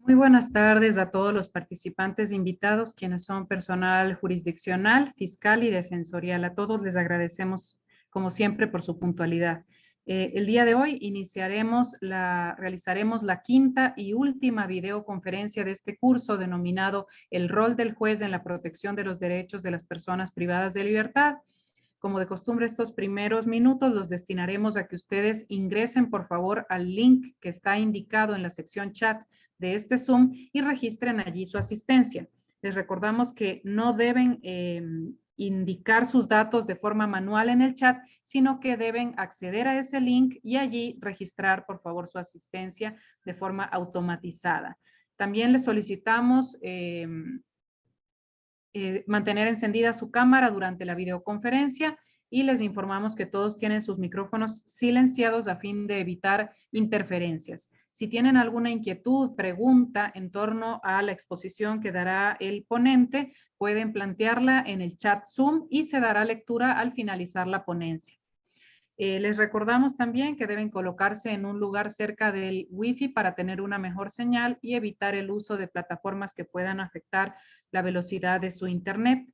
Muy buenas tardes a todos los participantes invitados, quienes son personal jurisdiccional, fiscal y defensorial. A todos les agradecemos, como siempre, por su puntualidad. El día de hoy realizaremos la quinta y última videoconferencia de este curso denominado El rol del juez en la protección de los derechos de las personas privadas de libertad. Como de costumbre, estos primeros minutos los destinaremos a que ustedes ingresen, por favor, al link que está indicado en la sección chat de este Zoom y registren allí su asistencia. Les recordamos que no deben indicar sus datos de forma manual en el chat, sino que deben acceder a ese link y allí registrar, por favor, su asistencia de forma automatizada. También les solicitamos mantener encendida su cámara durante la videoconferencia y les informamos que todos tienen sus micrófonos silenciados a fin de evitar interferencias. Si tienen alguna inquietud, pregunta en torno a la exposición que dará el ponente, pueden plantearla en el chat Zoom y se dará lectura al finalizar la ponencia. Les recordamos también que deben colocarse en un lugar cerca del Wi-Fi para tener una mejor señal y evitar el uso de plataformas que puedan afectar la velocidad de su internet.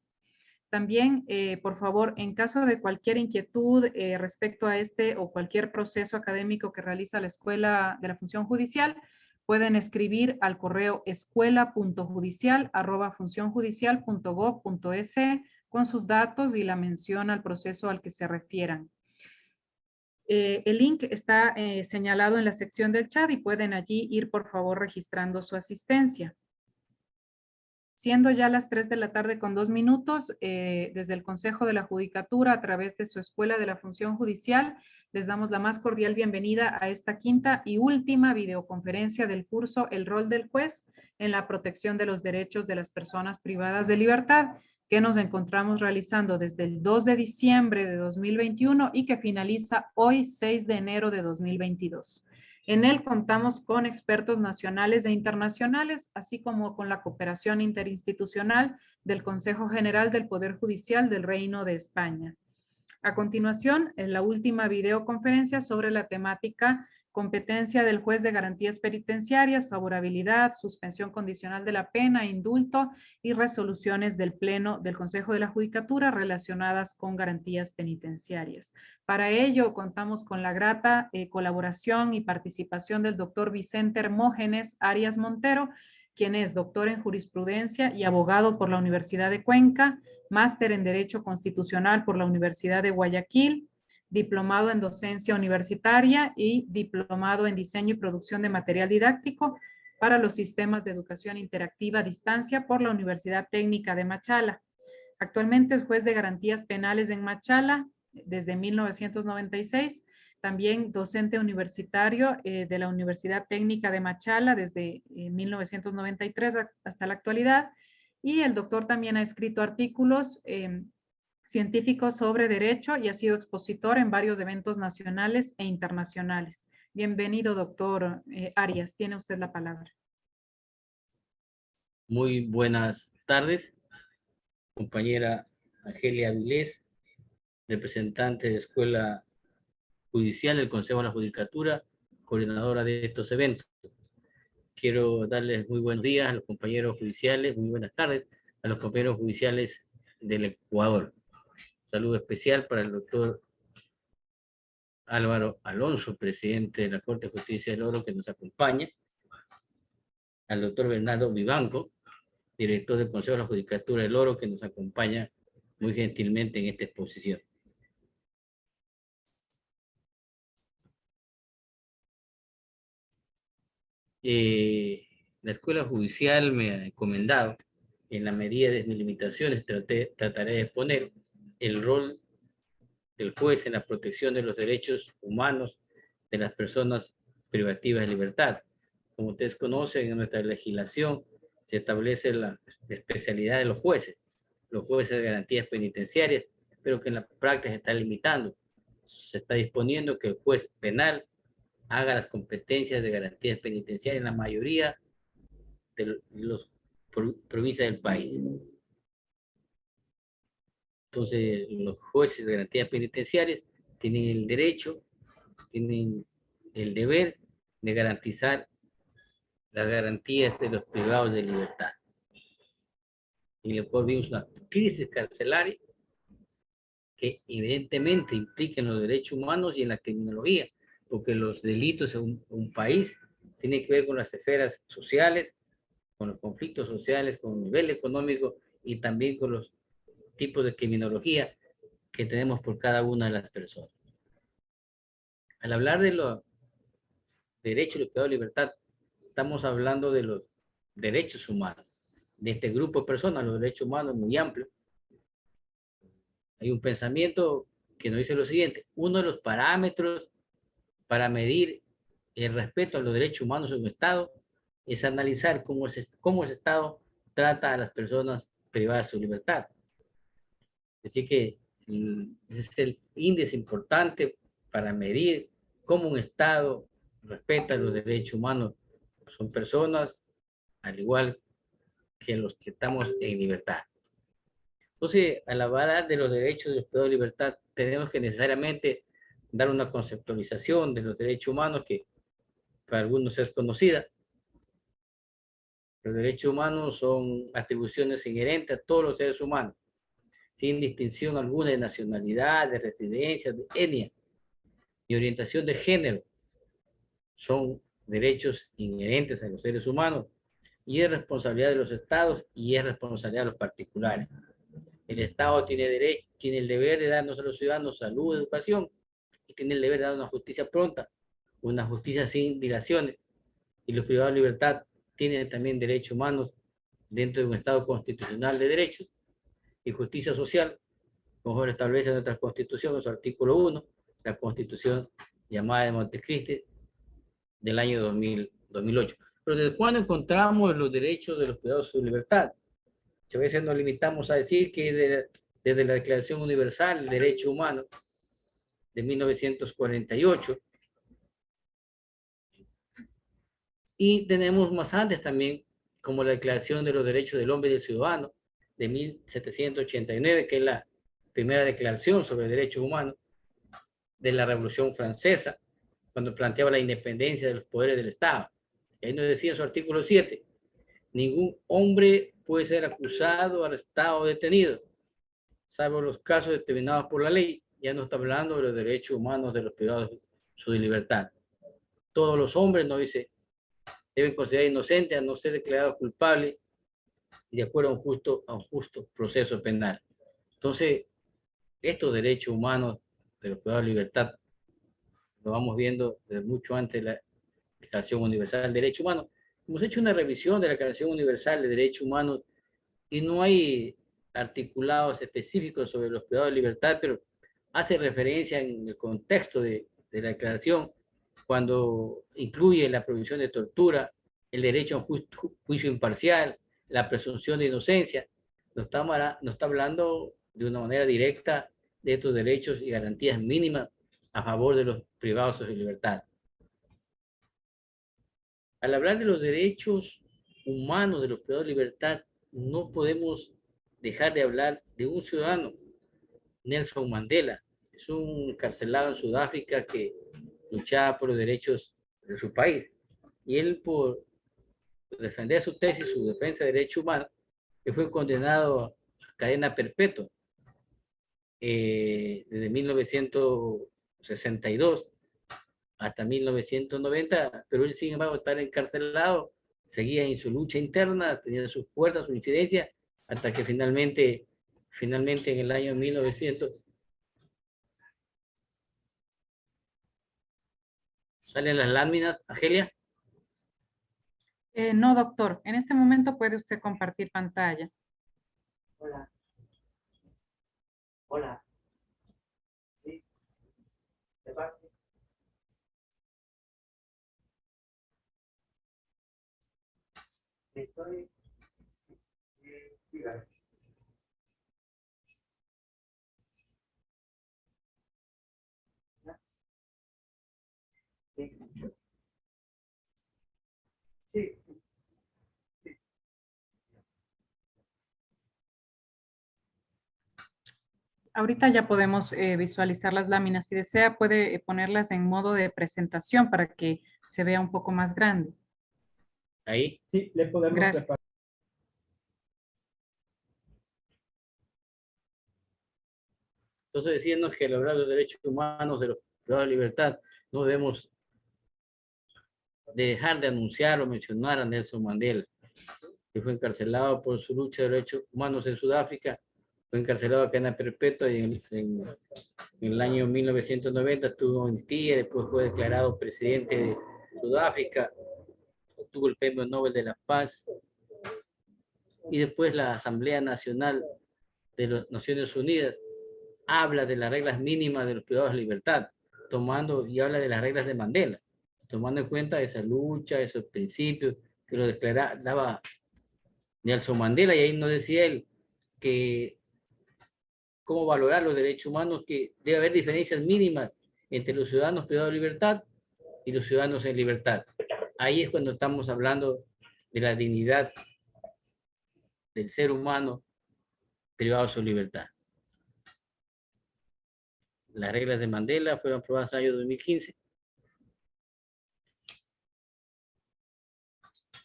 También, por favor, en caso de cualquier inquietud respecto a este o cualquier proceso académico que realiza la Escuela de la Función Judicial, pueden escribir al correo escuela.judicial@funcionjudicial.gov.es con sus datos y la mención al proceso al que se refieran. El link está señalado en la sección del chat y pueden allí ir, por favor, registrando su asistencia. Siendo ya las 3 de la tarde con 2 minutos, desde el Consejo de la Judicatura, a través de su Escuela de la Función Judicial, les damos la más cordial bienvenida a esta quinta y última videoconferencia del curso El rol del juez en la protección de los derechos de las personas privadas de libertad, que nos encontramos realizando desde el 2 de diciembre de 2021 y que finaliza hoy, 6 de enero de 2022. En él contamos con expertos nacionales e internacionales, así como con la cooperación interinstitucional del Consejo General del Poder Judicial del Reino de España. A continuación, en la última videoconferencia sobre la temática competencia del juez de garantías penitenciarias, favorabilidad, suspensión condicional de la pena, indulto y resoluciones del Pleno del Consejo de la Judicatura relacionadas con garantías penitenciarias. Para ello, contamos con la grata colaboración y participación del doctor Vicente Hermógenes Arias Montero, quien es doctor en jurisprudencia y abogado por la Universidad de Cuenca, máster en Derecho Constitucional por la Universidad de Guayaquil, diplomado en docencia universitaria y diplomado en diseño y producción de material didáctico para los sistemas de educación interactiva a distancia por la Universidad Técnica de Machala. Actualmente es juez de garantías penales en Machala desde 1996, también docente universitario de la Universidad Técnica de Machala desde 1993 hasta la actualidad, y el doctor también ha escrito artículos científicos sobre derecho y ha sido expositor en varios eventos nacionales e internacionales. Bienvenido, doctor Arias. Tiene usted la palabra. Muy buenas tardes, compañera Argelia Avilés, representante de Escuela Judicial del Consejo de la Judicatura, coordinadora de estos eventos. Quiero darles muy buenos días a los compañeros judiciales, muy buenas tardes a los compañeros judiciales del Ecuador. Saludo especial para el doctor Álvaro Alonso, presidente de la Corte de Justicia del Oro, que nos acompaña, al doctor Bernardo Vivanco, director del Consejo de la Judicatura del Oro, que nos acompaña muy gentilmente en esta exposición. La Escuela Judicial me ha encomendado, en la medida de mis limitaciones, trataré de exponer el rol del juez en la protección de los derechos humanos de las personas privativas de libertad. Como ustedes conocen, en nuestra legislación se establece la especialidad de los jueces de garantías penitenciarias, pero que en la práctica se está limitando. Se está disponiendo que el juez penal haga las competencias de garantías penitenciarias en la mayoría de las provincias del país. Entonces, los jueces de garantías penitenciarias tienen el derecho, tienen el deber de garantizar las garantías de los privados de libertad. Y después vimos una crisis carcelaria que evidentemente implica en los derechos humanos y en la criminología, porque los delitos en un país tienen que ver con las esferas sociales, con los conflictos sociales, con el nivel económico y también con los tipos de criminología que tenemos por cada una de las personas. Al hablar de los derechos de los privados de libertad, estamos hablando de los derechos humanos, de este grupo de personas. Los derechos humanos muy amplio. Hay un pensamiento que nos dice lo siguiente: uno de los parámetros para medir el respeto a los derechos humanos en un Estado es analizar cómo el Estado trata a las personas privadas de su libertad. Así que ese es el índice importante para medir cómo un Estado respeta los derechos humanos. Son personas al igual que los que estamos en libertad. Entonces, al hablar de los derechos de los privados de libertad, tenemos que necesariamente dar una conceptualización de los derechos humanos que para algunos es conocida. Los derechos humanos son atribuciones inherentes a todos los seres humanos, sin distinción alguna de nacionalidad, de residencia, de etnia y orientación de género. Son derechos inherentes a los seres humanos y es responsabilidad de los estados y es responsabilidad de los particulares. El Estado tiene el deber de darnos a los ciudadanos salud, educación, y tiene el deber de dar una justicia pronta, una justicia sin dilaciones. Y los privados de libertad tienen también derechos humanos dentro de un Estado constitucional de derechos y justicia social, como lo establece nuestra Constitución en su artículo 1, la Constitución llamada de Montecristi del año 2008. Pero ¿desde cuándo encontramos los derechos de los privados de su libertad? A veces nos limitamos a decir que desde la Declaración Universal de Derechos Humanos de 1948, y tenemos más antes también, como la Declaración de los Derechos del Hombre y del Ciudadano de 1789, que es la primera declaración sobre derechos humanos de la Revolución Francesa, cuando planteaba la independencia de los poderes del Estado. Y ahí nos decía en su artículo 7, ningún hombre puede ser acusado, arrestado o detenido, salvo los casos determinados por la ley. Ya no está hablando de los derechos humanos de los privados de su libertad. Todos los hombres, no dice, deben considerar inocentes a no ser declarados culpables y de acuerdo a un justo proceso penal. Entonces, estos derechos humanos de los privados de libertad lo vamos viendo desde mucho antes de la Declaración Universal de Derechos Humanos. Hemos hecho una revisión de la Declaración Universal de Derechos Humanos y no hay articulados específicos sobre los privados de libertad, pero hace referencia en el contexto de la declaración cuando incluye la prohibición de tortura, el derecho a un juicio imparcial, la presunción de inocencia. No está hablando de una manera directa de estos derechos y garantías mínimas a favor de los privados de su libertad. Al hablar de los derechos humanos de los privados de libertad, no podemos dejar de hablar de un ciudadano, Nelson Mandela. Es un encarcelado en Sudáfrica que luchaba por los derechos de su país. Y él, por defender su tesis, su defensa de derechos humanos, que fue condenado a cadena perpetua desde 1962 hasta 1990, pero él, sin embargo, estar encarcelado, seguía en su lucha interna, tenía sus fuerzas, su incidencia, hasta que finalmente en el año 1900, salen las láminas, Argelia. No, doctor. En este momento puede usted compartir pantalla. Hola. Hola. ¿Sí? ¿De parte? Estoy... dígame. Sí. Sí, sí. Ahorita ya podemos visualizar las láminas. Si desea, puede ponerlas en modo de presentación para que se vea un poco más grande. Ahí. Sí, le podemos Gracias. preparar. Entonces, decirnos que lograr los derechos humanos de los privados de libertad, no debemos dejar de anunciar o mencionar a Nelson Mandela, que fue encarcelado por su lucha de derechos humanos en Sudáfrica, fue encarcelado a cadena perpetua y en el año 1990 tuvo amnistía, después fue declarado presidente de Sudáfrica, obtuvo el Premio Nobel de la Paz, y después la Asamblea Nacional de las Naciones Unidas habla de las reglas mínimas de los privados de libertad, tomando y habla de las reglas de Mandela, tomando en cuenta esa lucha, esos principios que lo daba Nelson Mandela, y ahí nos decía él que cómo valorar los derechos humanos, que debe haber diferencias mínimas entre los ciudadanos privados de libertad y los ciudadanos en libertad. Ahí es cuando estamos hablando de la dignidad del ser humano privado de su libertad. Las reglas de Mandela fueron aprobadas en el año 2015.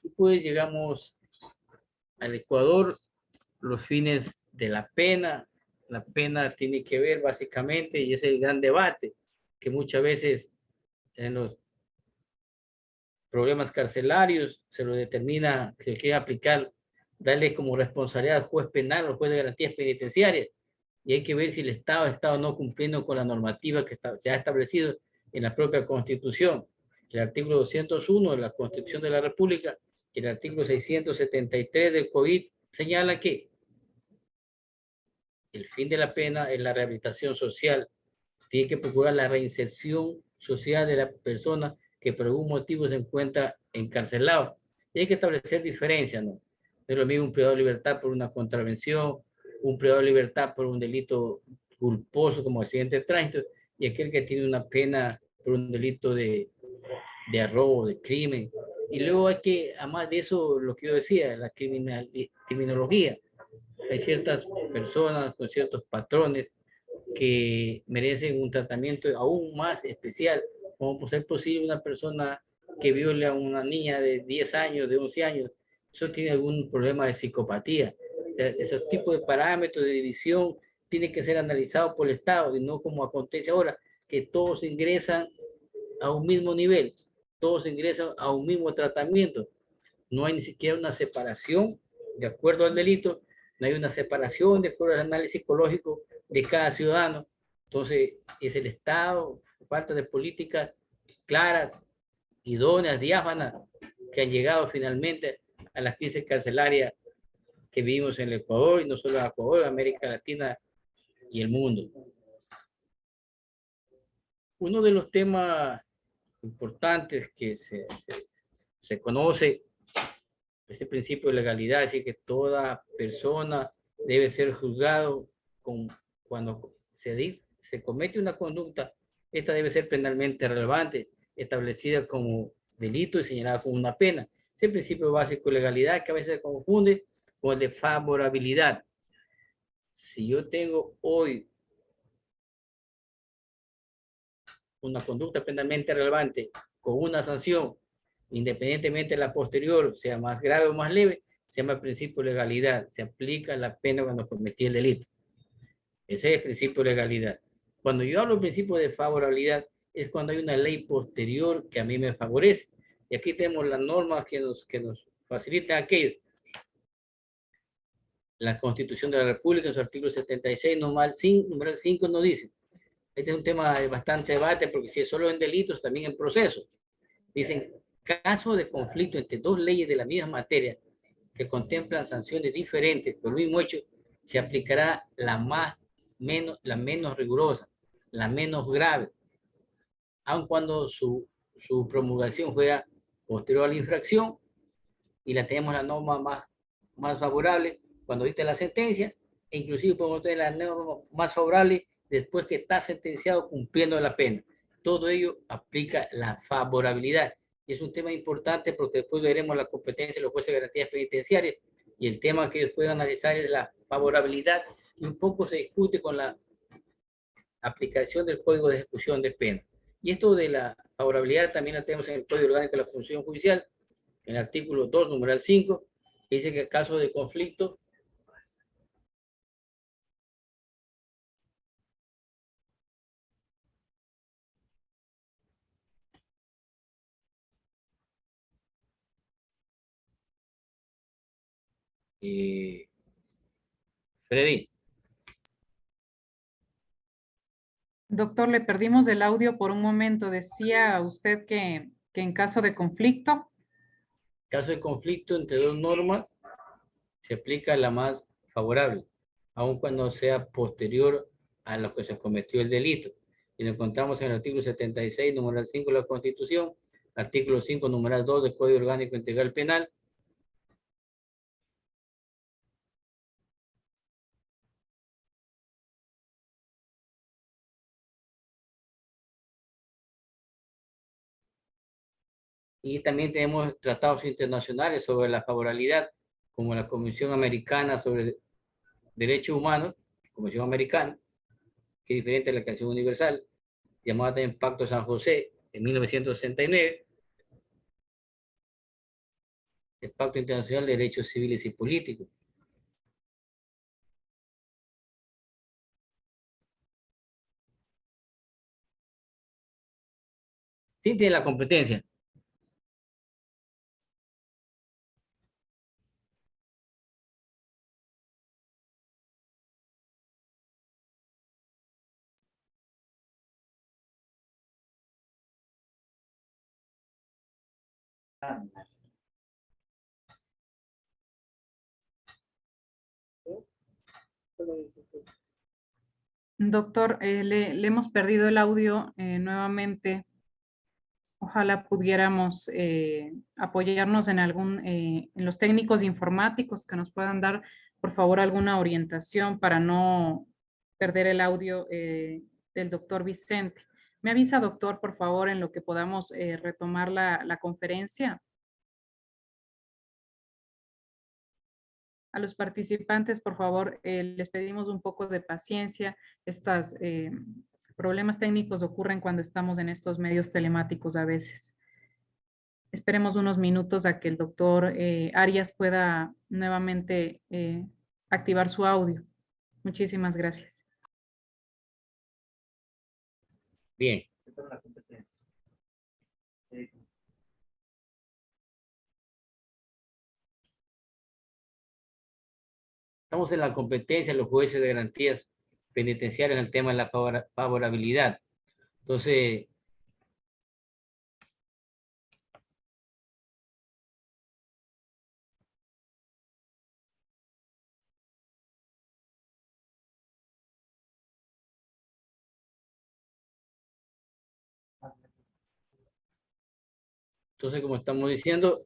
Y pues llegamos al Ecuador, los fines de la pena. La pena tiene que ver básicamente, y es el gran debate, que muchas veces en los problemas carcelarios se lo determina que se quiere aplicar, darle como responsabilidad al juez penal o juez de garantías penitenciarias. Y hay que ver si el Estado está o no cumpliendo con la normativa que se ha establecido en la propia Constitución. El artículo 201 de la Constitución de la República y el artículo 673 del COVID señala que el fin de la pena es la rehabilitación social. Tiene que procurar la reinserción social de la persona que por algún motivo se encuentra encarcelado. Y hay que establecer diferencias, ¿no? Es lo mismo un privado de libertad por una contravención, un privado de libertad por un delito culposo como accidente de tránsito, y aquel que tiene una pena por un delito de robo, de crimen. Y luego hay que, además de eso, lo que yo decía, la criminología. Hay ciertas personas con ciertos patrones que merecen un tratamiento aún más especial, como por ser posible una persona que viole a una niña de 10 años, de 11 años, eso tiene algún problema de psicopatía. Esos tipos de parámetros de división tienen que ser analizados por el Estado y no como acontece ahora, que todos ingresan a un mismo nivel, todos ingresan a un mismo tratamiento. No hay ni siquiera una separación de acuerdo al delito, no hay una separación de acuerdo al análisis psicológico de cada ciudadano. Entonces, es el Estado, falta de políticas claras, idóneas, diáfanas, que han llegado finalmente a las crisis carcelarias que vivimos en el Ecuador, y no solo en Ecuador, América Latina y el mundo. Uno de los temas importantes que se conoce este principio de legalidad, es decir, que toda persona debe ser juzgado cuando se comete una conducta, esta debe ser penalmente relevante, establecida como delito y señalada como una pena. Ese principio básico de legalidad que a veces se confunde con el de favorabilidad. Si yo tengo hoy una conducta penalmente relevante con una sanción, independientemente de la posterior, sea más grave o más leve, se llama principio de legalidad. Se aplica la pena cuando cometí el delito. Ese es el principio de legalidad. Cuando yo hablo del principio de favorabilidad, es cuando hay una ley posterior que a mí me favorece. Y aquí tenemos las normas que nos facilitan aquello. La Constitución de la República, en su artículo 76, numeral 5, nos dice, este es un tema de bastante debate, porque si es solo en delitos, también en procesos. Dicen, caso de conflicto entre dos leyes de la misma materia que contemplan sanciones diferentes por el mismo hecho, se aplicará la menos rigurosa, la menos grave, aun cuando su promulgación fuera posterior a la infracción, y la tenemos la norma más favorable cuando dicta la sentencia, e inclusive podemos tener la norma más favorable después que está sentenciado cumpliendo la pena. Todo ello aplica la favorabilidad. Y es un tema importante porque después veremos la competencia de los jueces de garantías penitenciarias, y el tema que ellos pueden analizar es la favorabilidad, y un poco se discute con la aplicación del Código de Ejecución de Pena. Y esto de la favorabilidad también la tenemos en el Código Orgánico de la Función Judicial, En el artículo 2, numeral 5, dice que en caso de conflicto, Freddy, Doctor, le perdimos el audio por un momento. Decía usted que en caso de conflicto, caso de conflicto entre dos normas, se aplica la más favorable, aun cuando sea posterior a lo que se cometió el delito. Y lo encontramos en el artículo 76, numeral 5 de la Constitución, artículo 5, numeral 2 del Código Orgánico Integral Penal. Y también tenemos tratados internacionales sobre la favorabilidad, como la Comisión Americana sobre Derechos Humanos, Comisión Americana, que es diferente a la Declaración Universal, llamada también Pacto de San José, en 1969, el Pacto Internacional de Derechos Civiles y Políticos. Sí tiene la competencia. doctor, le hemos perdido el audio nuevamente. Ojalá pudiéramos apoyarnos en en los técnicos informáticos que nos puedan dar, por favor, alguna orientación para no perder el audio del doctor Vicente. Me avisa, doctor, por favor, en lo que podamos retomar la conferencia. A los participantes, por favor, les pedimos un poco de paciencia. Estos problemas técnicos ocurren cuando estamos en estos medios telemáticos a veces. Esperemos unos minutos a que el doctor Arias pueda nuevamente activar su audio. Muchísimas gracias. Bien. Estamos en la competencia de los jueces de garantías penitenciarias en el tema de la favorabilidad. Entonces, como estamos diciendo,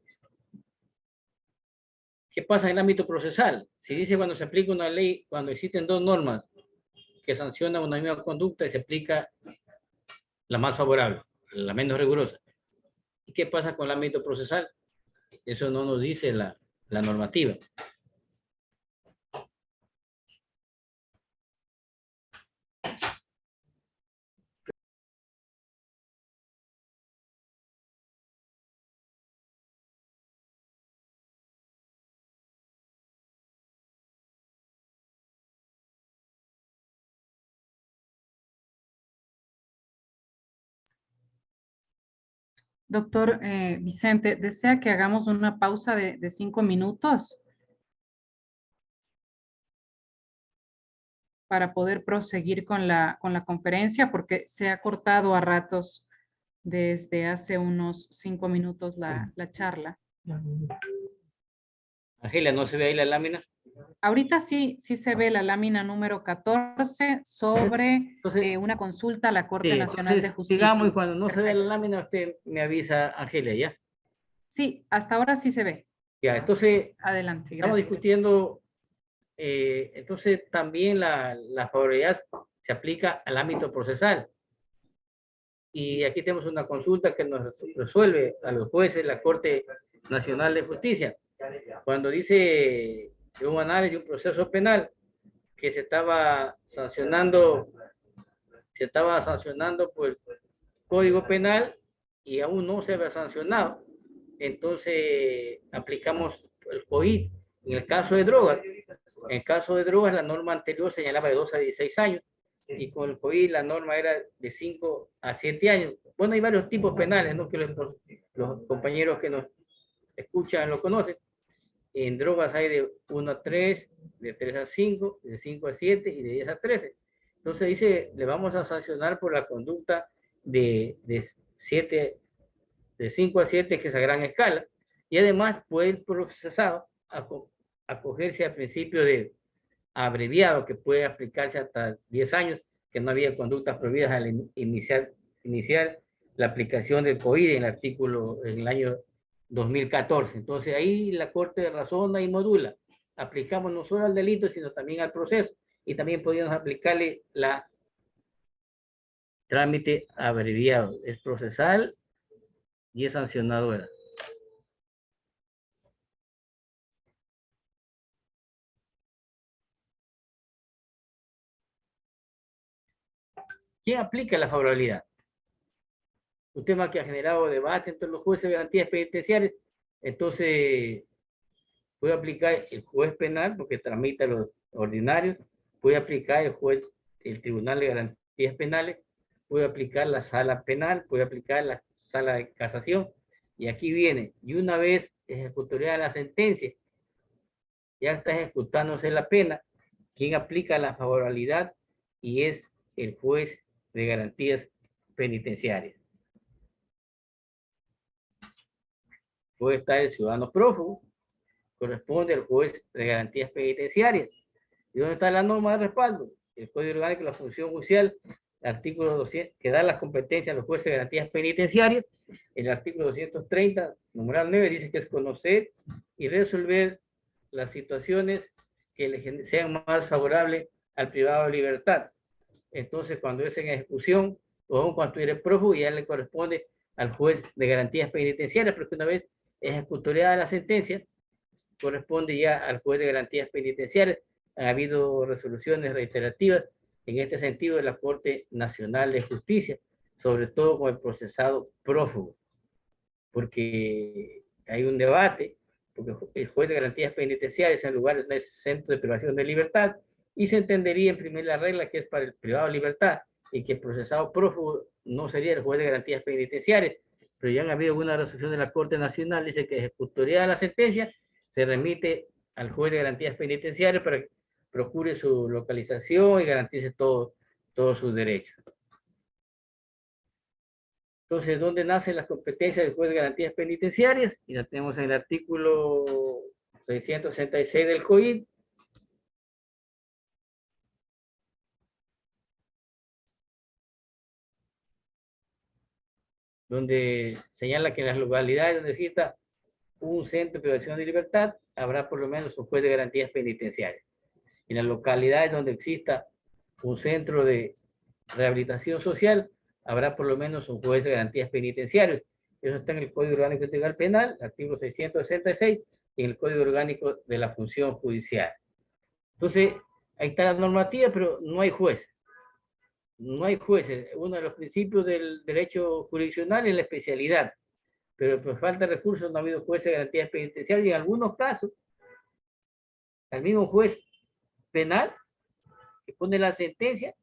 ¿qué pasa en el ámbito procesal? Si dice cuando se aplica una ley, cuando existen dos normas que sancionan una misma conducta y se aplica la más favorable, la menos rigurosa. ¿Y qué pasa con el ámbito procesal? Eso no nos dice la normativa. Doctor Vicente, ¿desea que hagamos una pausa de 5 minutos para poder proseguir con la conferencia? Porque se ha cortado a ratos desde hace unos 5 minutos la charla. Ángela, ¿no se ve ahí la lámina? Ahorita sí se ve la lámina número 14 sobre Entonces, una consulta a la Corte sí, Nacional de entonces, Justicia. digamos, y cuando no se ve la Perfecto. lámina, usted me avisa, Ángela, ¿ya? Sí, hasta ahora sí se ve. Ya, entonces, Adelante, estamos gracias. discutiendo, entonces también la favorabilidad se aplica al ámbito procesal. Y aquí tenemos una consulta que nos resuelve a los jueces la Corte Nacional de Justicia. Cuando dice de un análisis de un proceso penal que se estaba sancionando por el Código Penal y aún no se había sancionado. entonces aplicamos el COID. En el caso de drogas, la norma anterior señalaba de 2 a 16 años, y con el COID la norma era de 5 a 7 años. Bueno, hay varios tipos penales, ¿no? Que los compañeros que nos escuchan lo conocen. En drogas hay de 1 a 3, de 3 a 5, de 5 a 7 y de 10 a 13. Entonces dice, le vamos a sancionar por la conducta de 5 a 7, que es a gran escala, y además puede el procesado acogerse al principio de abreviado, que puede aplicarse hasta 10 años, que no había conductas prohibidas al iniciar la aplicación del COID en el año 2014. Entonces ahí la Corte razona y modula. Aplicamos no solo al delito, sino también al proceso, y también podríamos aplicarle la trámite abreviado. Es procesal y es sancionadora. ¿Quién aplica la favorabilidad? Un tema que ha generado debate entre los jueces de garantías penitenciarias. Entonces, puede aplicar el juez penal, porque tramita los ordinarios, puede aplicar el Tribunal de Garantías Penales, puede aplicar la sala penal, puede aplicar la sala de casación. Y aquí viene, y una vez ejecutoriada la sentencia, ya está ejecutándose la pena, quien aplica la favorabilidad, y es el juez de garantías penitenciarias. Puede estar el ciudadano prófugo, corresponde al juez de garantías penitenciarias. ¿Y dónde está la norma de respaldo? El Código Orgánico de la Función Judicial, el artículo 200, que da las competencias a los jueces de garantías penitenciarias. El artículo 230, numeral 9, dice que es conocer y resolver las situaciones que sean más favorables al privado de libertad. Entonces, cuando es en ejecución, o cuando eres prófugo, ya le corresponde al juez de garantías penitenciarias, porque una vez ejecutoriada la sentencia, corresponde ya al juez de garantías penitenciarias. Ha habido resoluciones reiterativas en este sentido de la Corte Nacional de Justicia, sobre todo con el procesado prófugo, porque hay un debate, porque el juez de garantías penitenciarias en lugar de centro de privación de libertad, y se entendería en primera regla que es para el privado de libertad, y que el procesado prófugo no sería el juez de garantías penitenciarias, pero ya han habido una resolución de la Corte Nacional, dice que ejecutoría la sentencia, se remite al juez de garantías penitenciarias para que procure su localización y garantice todos sus derechos. Entonces, ¿dónde nacen las competencias del juez de garantías penitenciarias? Y la tenemos en el artículo 666 del COID, donde señala que en las localidades donde exista un centro de privación de libertad, habrá por lo menos un juez de garantías penitenciarias. En las localidades donde exista un centro de rehabilitación social, habrá por lo menos un juez de garantías penitenciarias. Eso está en el Código Orgánico Integral Penal, artículo 666, y en el Código Orgánico de la Función Judicial. Entonces, ahí está la normativa, pero no hay jueces. No hay jueces. Uno de los principios del derecho jurisdiccional es la especialidad, pero por falta de recursos no ha habido jueces de garantías penitenciarias, y en algunos casos, al mismo juez penal que pone la sentencia,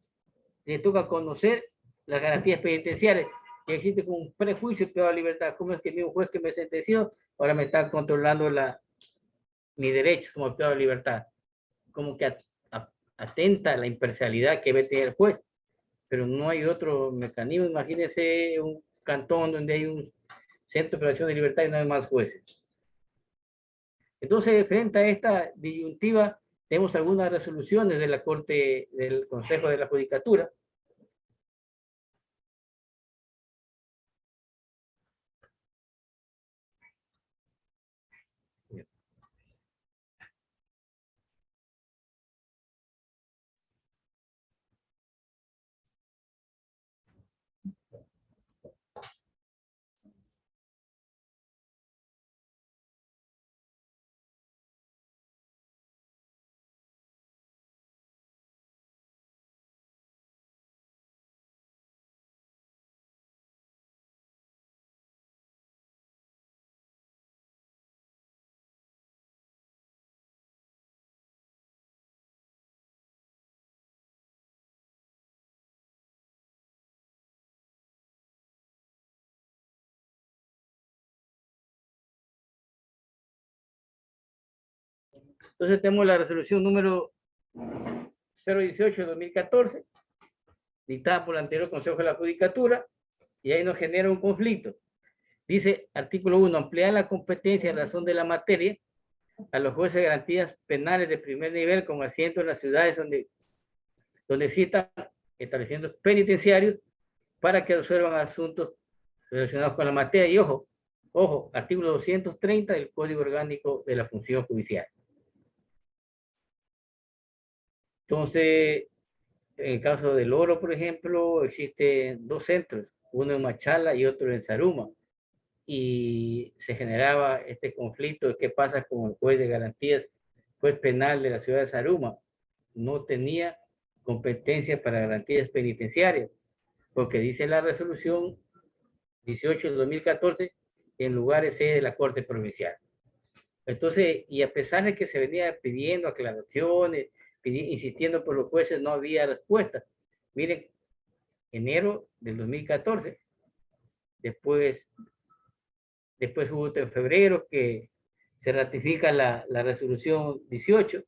le toca conocer las garantías penitenciarias, que existe como un prejuicio privado de libertad. ¿Cómo es que el mismo juez que me sentenció ahora me está controlando mi derecho como privado de libertad? Como que atenta a la imparcialidad que debe tener el juez, pero no hay otro mecanismo. Imagínense un cantón donde hay un centro de privación de libertad y no hay más jueces. Entonces, frente a esta disyuntiva, tenemos algunas resoluciones de la Corte, del Consejo de la Judicatura, Entonces tenemos la resolución número 018 de 2014, dictada por el anterior Consejo de la Judicatura, y ahí nos genera un conflicto. Dice, artículo 1, ampliar la competencia en razón de la materia a los jueces de garantías penales de primer nivel con asiento en las ciudades donde existan establecimientos penitenciarios para que resuelvan asuntos relacionados con la materia. Y ojo, artículo 230 del Código Orgánico de la Función Judicial. Entonces, en el caso del Oro, por ejemplo, existen dos centros, uno en Machala y otro en Zaruma. Y se generaba este conflicto de qué pasa con el juez de garantías, juez penal de la ciudad de Zaruma. No tenía competencia para garantías penitenciarias, porque dice la resolución 18 de 2014, en lugares sede de la Corte Provincial. Entonces, y a pesar de que se venía pidiendo aclaraciones, insistiendo por los jueces, no había respuesta. Miren, enero del 2014, después hubo en febrero que se ratifica la resolución 18.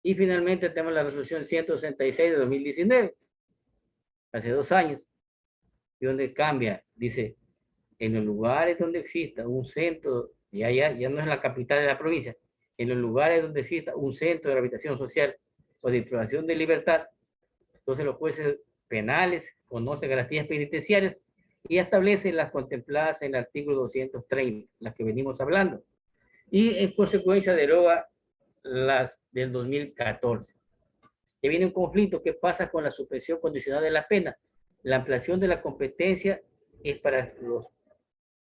Y finalmente tenemos la resolución 166 de 2019, hace 2 años, y donde cambia, dice, en los lugares donde exista un centro, ya no es la capital de la provincia, en los lugares donde exista un centro de rehabilitación social o de privación de libertad, entonces los jueces penales conocen garantías penitenciarias y establecen las contempladas en el artículo 230, las que venimos hablando. Y en consecuencia deroga las del 2014. Que viene un conflicto, ¿qué pasa con la suspensión condicional de la pena? La ampliación de la competencia es para los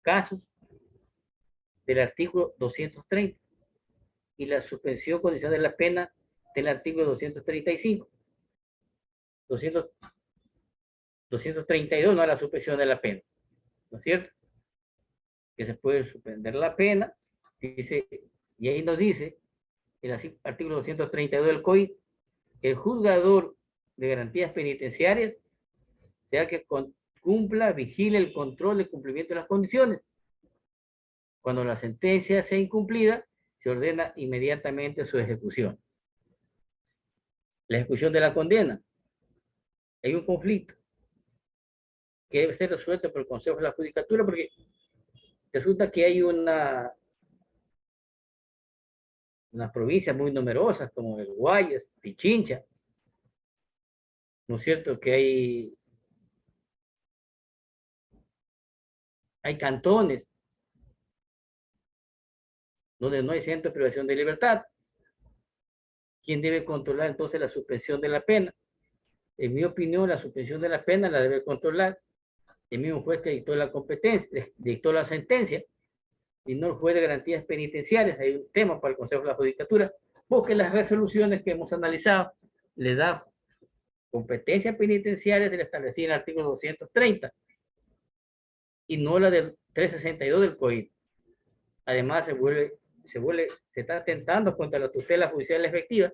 casos del artículo 230 y la suspensión condicional de la pena del artículo 235. 232 no a la suspensión de la pena, ¿no es cierto? Que se puede suspender la pena, dice, y ahí nos dice, el artículo 232 del COI, el juzgador de garantías penitenciarias sea que cumpla, vigile el control de cumplimiento de las condiciones. Cuando la sentencia sea incumplida, se ordena inmediatamente su ejecución. La ejecución de la condena. Hay un conflicto que debe ser resuelto por el Consejo de la Judicatura porque resulta que hay unas provincias muy numerosas como el Guayas, Pichincha, ¿no es cierto? Que hay cantones donde no hay centro de privación de libertad. ¿Quién debe controlar entonces la suspensión de la pena? En mi opinión, la suspensión de la pena la debe controlar el mismo juez que dictó la competencia, dictó la sentencia, y no el juez de garantías penitenciarias. Hay un tema para el Consejo de la Judicatura, porque las resoluciones que hemos analizado le da competencias penitenciarias de la establecida en el artículo 230 y no la del 362 del COIP. Además, se está atentando contra la tutela judicial efectiva,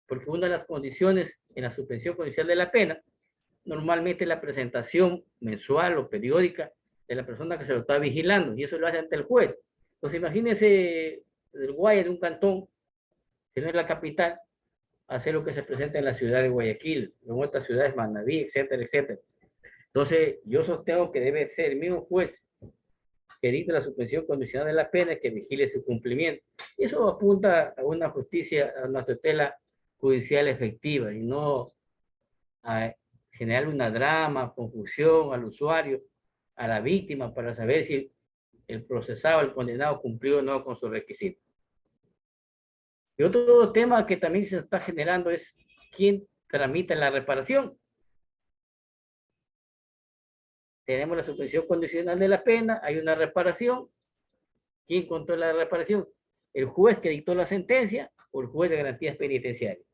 porque una de las condiciones en la suspensión condicional de la pena, normalmente es la presentación mensual o periódica de la persona que se lo está vigilando, y eso lo hace ante el juez. Entonces, imagínense el Guaya de un cantón, que no es la capital, hacer lo que se presenta en la ciudad de Guayaquil, en otras ciudades, Manabí, etcétera, etcétera. Entonces, yo sostengo que debe ser el mismo juez que dicte la suspensión condicional de la pena que vigile su cumplimiento. Y eso apunta a una justicia, a una tutela judicial efectiva y no a generar una drama, confusión al usuario, a la víctima para saber si el procesado, el condenado cumplió o no con sus requisitos. Y otro tema que también se está generando es quién tramita la reparación. Tenemos la suspensión condicional de la pena, hay una reparación. ¿Quién controla la reparación? ¿El juez que dictó la sentencia o el juez de garantías penitenciarias?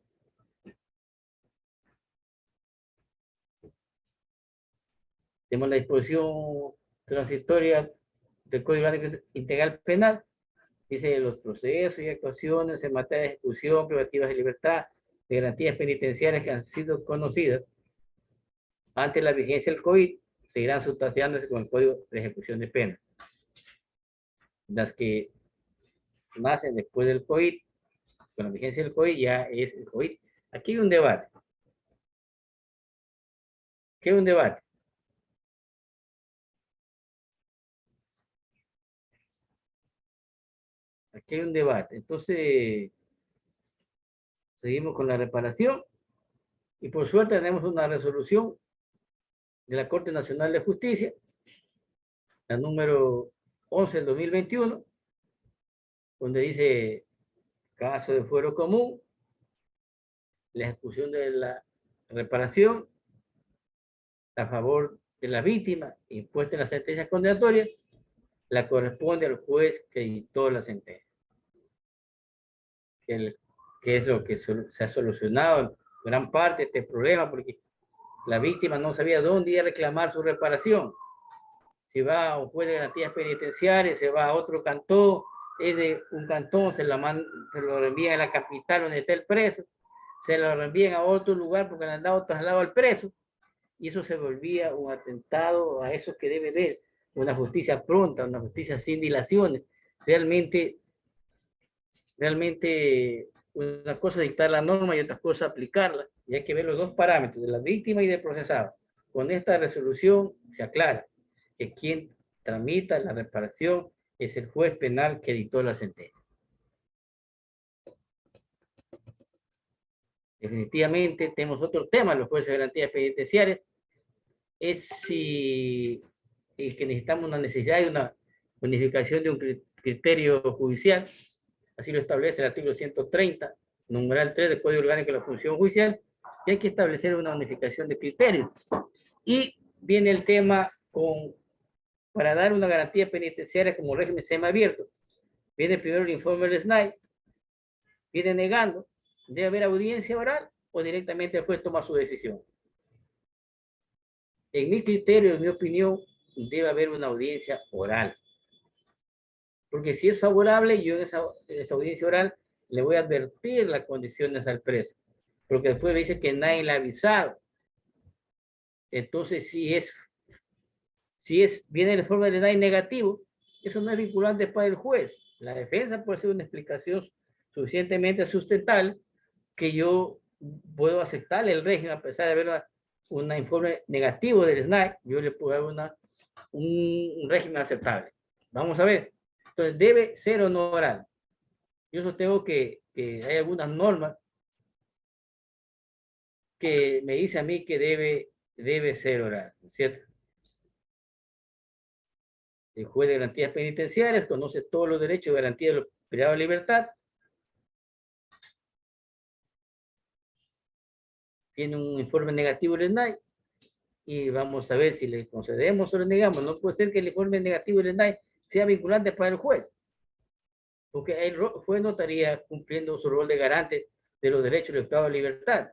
Tenemos la disposición transitoria del Código Integral Penal. Dice los procesos y actuaciones en materia de ejecución, privativas de libertad, de garantías penitenciarias que han sido conocidas ante la vigencia del COVID seguirán sustanciándose con el Código de Ejecución de Pena. Las que nacen después del COVID, con la vigencia del COVID, ya es el COVID. Aquí hay un debate. ¿Qué es un debate? Aquí hay un debate. Entonces, seguimos con la reparación y por suerte tenemos una resolución de la Corte Nacional de Justicia, la número 11 del 2021, donde dice, caso de fuero común, la ejecución de la reparación a favor de la víctima impuesta en la sentencia condenatoria, la corresponde al juez que dictó la sentencia. Que es lo que se ha solucionado en gran parte de este problema, porque la víctima no sabía dónde ir a reclamar su reparación. Si va a un juez de garantías penitenciarias, se va a otro cantón, es de un cantón, se lo reenvían a la capital donde está el preso, se lo reenvían a otro lugar porque le han dado traslado al preso, y eso se volvía un atentado a eso que debe ser una justicia pronta, una justicia sin dilaciones. Realmente una cosa es dictar la norma y otra cosa aplicarla, y hay que ver los dos parámetros, de la víctima y del procesado. Con esta resolución se aclara que quien tramita la reparación es el juez penal que dictó la sentencia. Definitivamente tenemos otro tema, los jueces de garantías penitenciarias, es si que necesitamos una necesidad de una unificación de un criterio judicial, así lo establece el artículo 130, numeral 3 del Código Orgánico de la Función Judicial, y hay que establecer una unificación de criterios. Y viene el tema para dar una garantía penitenciaria como régimen semiabierto. Viene primero el informe del SNAI, viene negando, debe haber audiencia oral o directamente el juez toma su decisión. En mi criterio, en mi opinión, debe haber una audiencia oral. Porque si es favorable, yo en esa audiencia oral le voy a advertir las condiciones al preso. Porque después me dice que nadie le ha avisado. Entonces, viene el informe del SNAI negativo, eso no es vinculante para el juez. La defensa puede ser una explicación suficientemente sustentable que yo puedo aceptarle el régimen a pesar de haber un informe negativo del SNAI, yo le puedo dar un régimen aceptable. Vamos a ver. Entonces, ¿debe ser o no oral? Yo sostengo que hay algunas normas que me dicen a mí que debe ser oral, ¿cierto? El juez de garantías penitenciarias conoce todos los derechos y garantías de los privados de libertad. Tiene un informe negativo del SNAI y vamos a ver si le concedemos o le negamos. No puede ser que el informe negativo del SNAI sea vinculante para el juez, porque el juez no estaría cumpliendo su rol de garante de los derechos de los privados de libertad.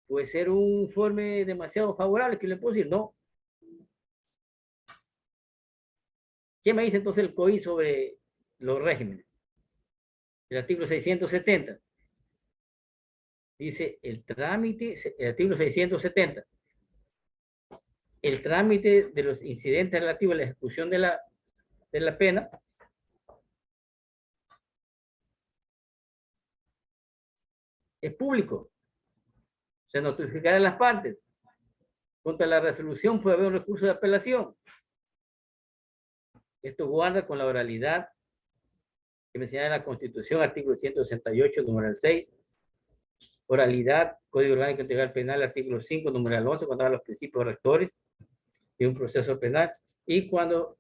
Puede ser un informe demasiado favorable que le puedo decir no. ¿Qué me dice entonces el COI sobre los regímenes? El artículo 670. Dice el artículo 670. El trámite de los incidentes relativos a la ejecución de la pena es público. Se notificará a las partes. Contra la resolución puede haber un recurso de apelación. Esto guarda con la oralidad que me señala la Constitución, artículo 168, número 6. Oralidad, Código Orgánico Integral Penal, artículo 5, número 11, cuando habla de los principios rectores de un proceso penal. Y cuando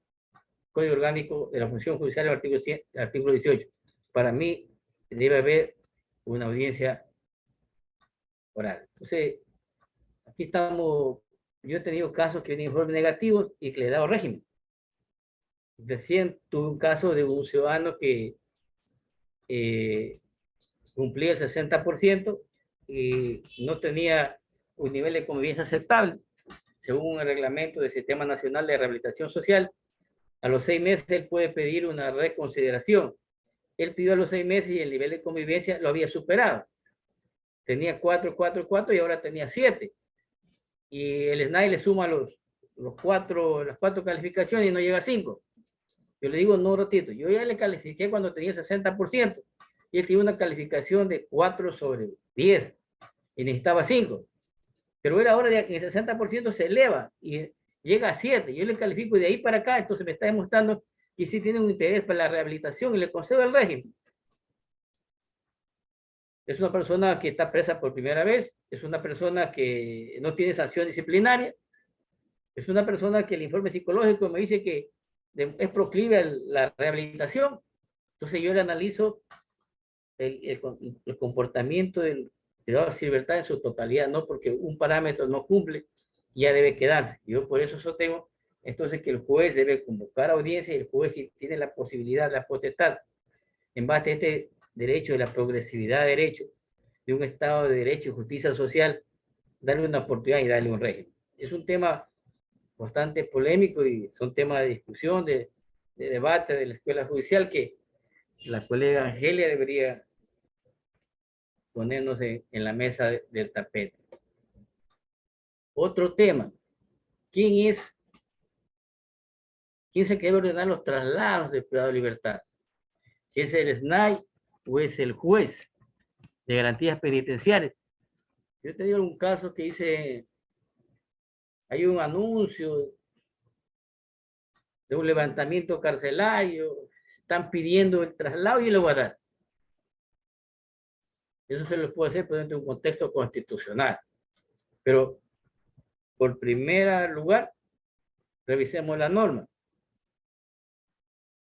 Código Orgánico de la Función Judicial, artículo 18. Para mí debe haber una audiencia oral. Entonces, aquí estamos, yo he tenido casos que vienen informes negativos y que le he dado régimen. Recién tuve un caso de un ciudadano que cumplía el 60% y no tenía un nivel de convivencia aceptable, según el reglamento del Sistema Nacional de Rehabilitación Social. A los 6 meses él puede pedir una reconsideración. Él pidió a los 6 meses y el nivel de convivencia lo había superado. Tenía 4 y ahora tenía 7. y el SNAI le suma las cuatro calificaciones y no llega a 5. Yo le digo, no, ratito, yo ya le califiqué cuando tenía 60%, y él tiene una calificación de 4/10 y necesitaba 5. Pero él ahora en el 60% se eleva y llega a 7. Yo le califico de ahí para acá, entonces me está demostrando que sí tiene un interés para la rehabilitación y le concedo el régimen. Es una persona que está presa por primera vez, es una persona que no tiene sanción disciplinaria, es una persona que el informe psicológico me dice que es proclive a la rehabilitación. Entonces yo le analizo el comportamiento del privado de libertad en su totalidad, no porque un parámetro no cumple, ya debe quedarse. Yo por eso sostengo entonces que el juez debe convocar audiencia y el juez, si tiene la posibilidad, la potestad, en base a este derecho de la progresividad de derecho, de un Estado de Derecho y justicia social, darle una oportunidad y darle un régimen. Es un tema bastante polémico y son temas de discusión, de debate de la escuela judicial que la colega Angelia debería ponernos en la mesa del tapete. Otro tema, ¿quién se debe ordenar los traslados de privado de libertad? Si es el SNAI o es el juez de garantías penitenciarias. Yo te digo un caso que dice, hay un anuncio de un levantamiento carcelario, están pidiendo el traslado y le voy a dar. Eso se lo puede hacer dentro de un contexto constitucional. Pero, por primer lugar, revisemos la norma.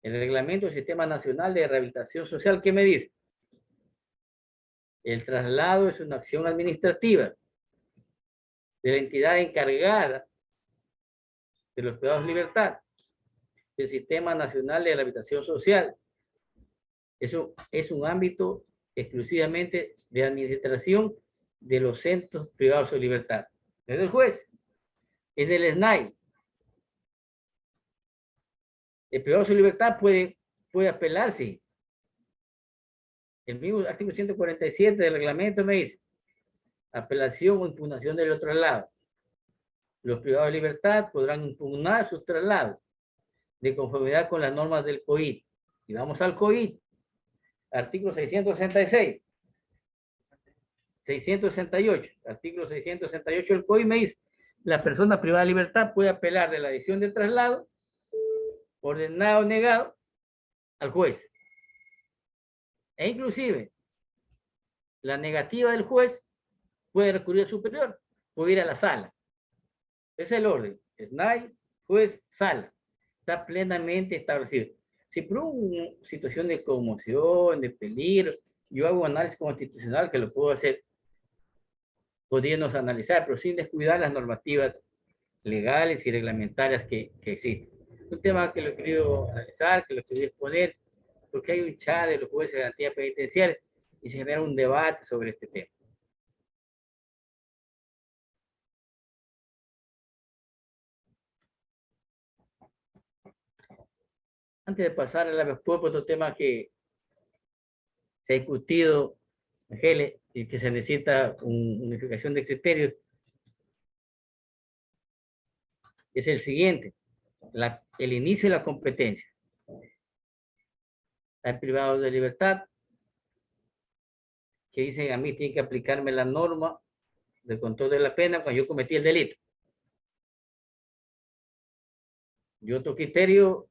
El reglamento del Sistema Nacional de Rehabilitación Social, ¿qué me dice? El traslado es una acción administrativa de la entidad encargada de los privados de libertad del Sistema Nacional de Rehabilitación Social. Eso es un ámbito exclusivamente de administración de los centros privados de libertad. No es del juez, es del SNAI. El privado de libertad puede apelarse. El mismo artículo 147 del reglamento me dice, apelación o impugnación del otro lado. Los privados de libertad podrán impugnar sus traslados de conformidad con las normas del COIT. Y vamos al COIT, artículo 666, 668, artículo 668 del COIT me dice, la persona privada de libertad puede apelar de la decisión de traslado, ordenado o negado, al juez. E inclusive, la negativa del juez puede recurrir al superior, puede ir a la sala. Ese es el orden. SNAI, juez, sala. Está plenamente establecido. Si por una situación de conmoción, de peligro, yo hago un análisis constitucional que lo puedo hacer, podríamos analizar, pero sin descuidar las normativas legales y reglamentarias que existen. Un tema que lo he querido analizar, que lo he querido exponer, porque hay un chat de los jueces de garantía penitenciaria y se genera un debate sobre este tema. Antes de pasar a la otro tema que se ha discutido, Angele, y que se necesita una unificación de criterios, es el siguiente, el inicio de la competencia. Hay privados de libertad que dicen a mí tiene que aplicarme la norma de control de la pena cuando yo cometí el delito. Y otro criterio,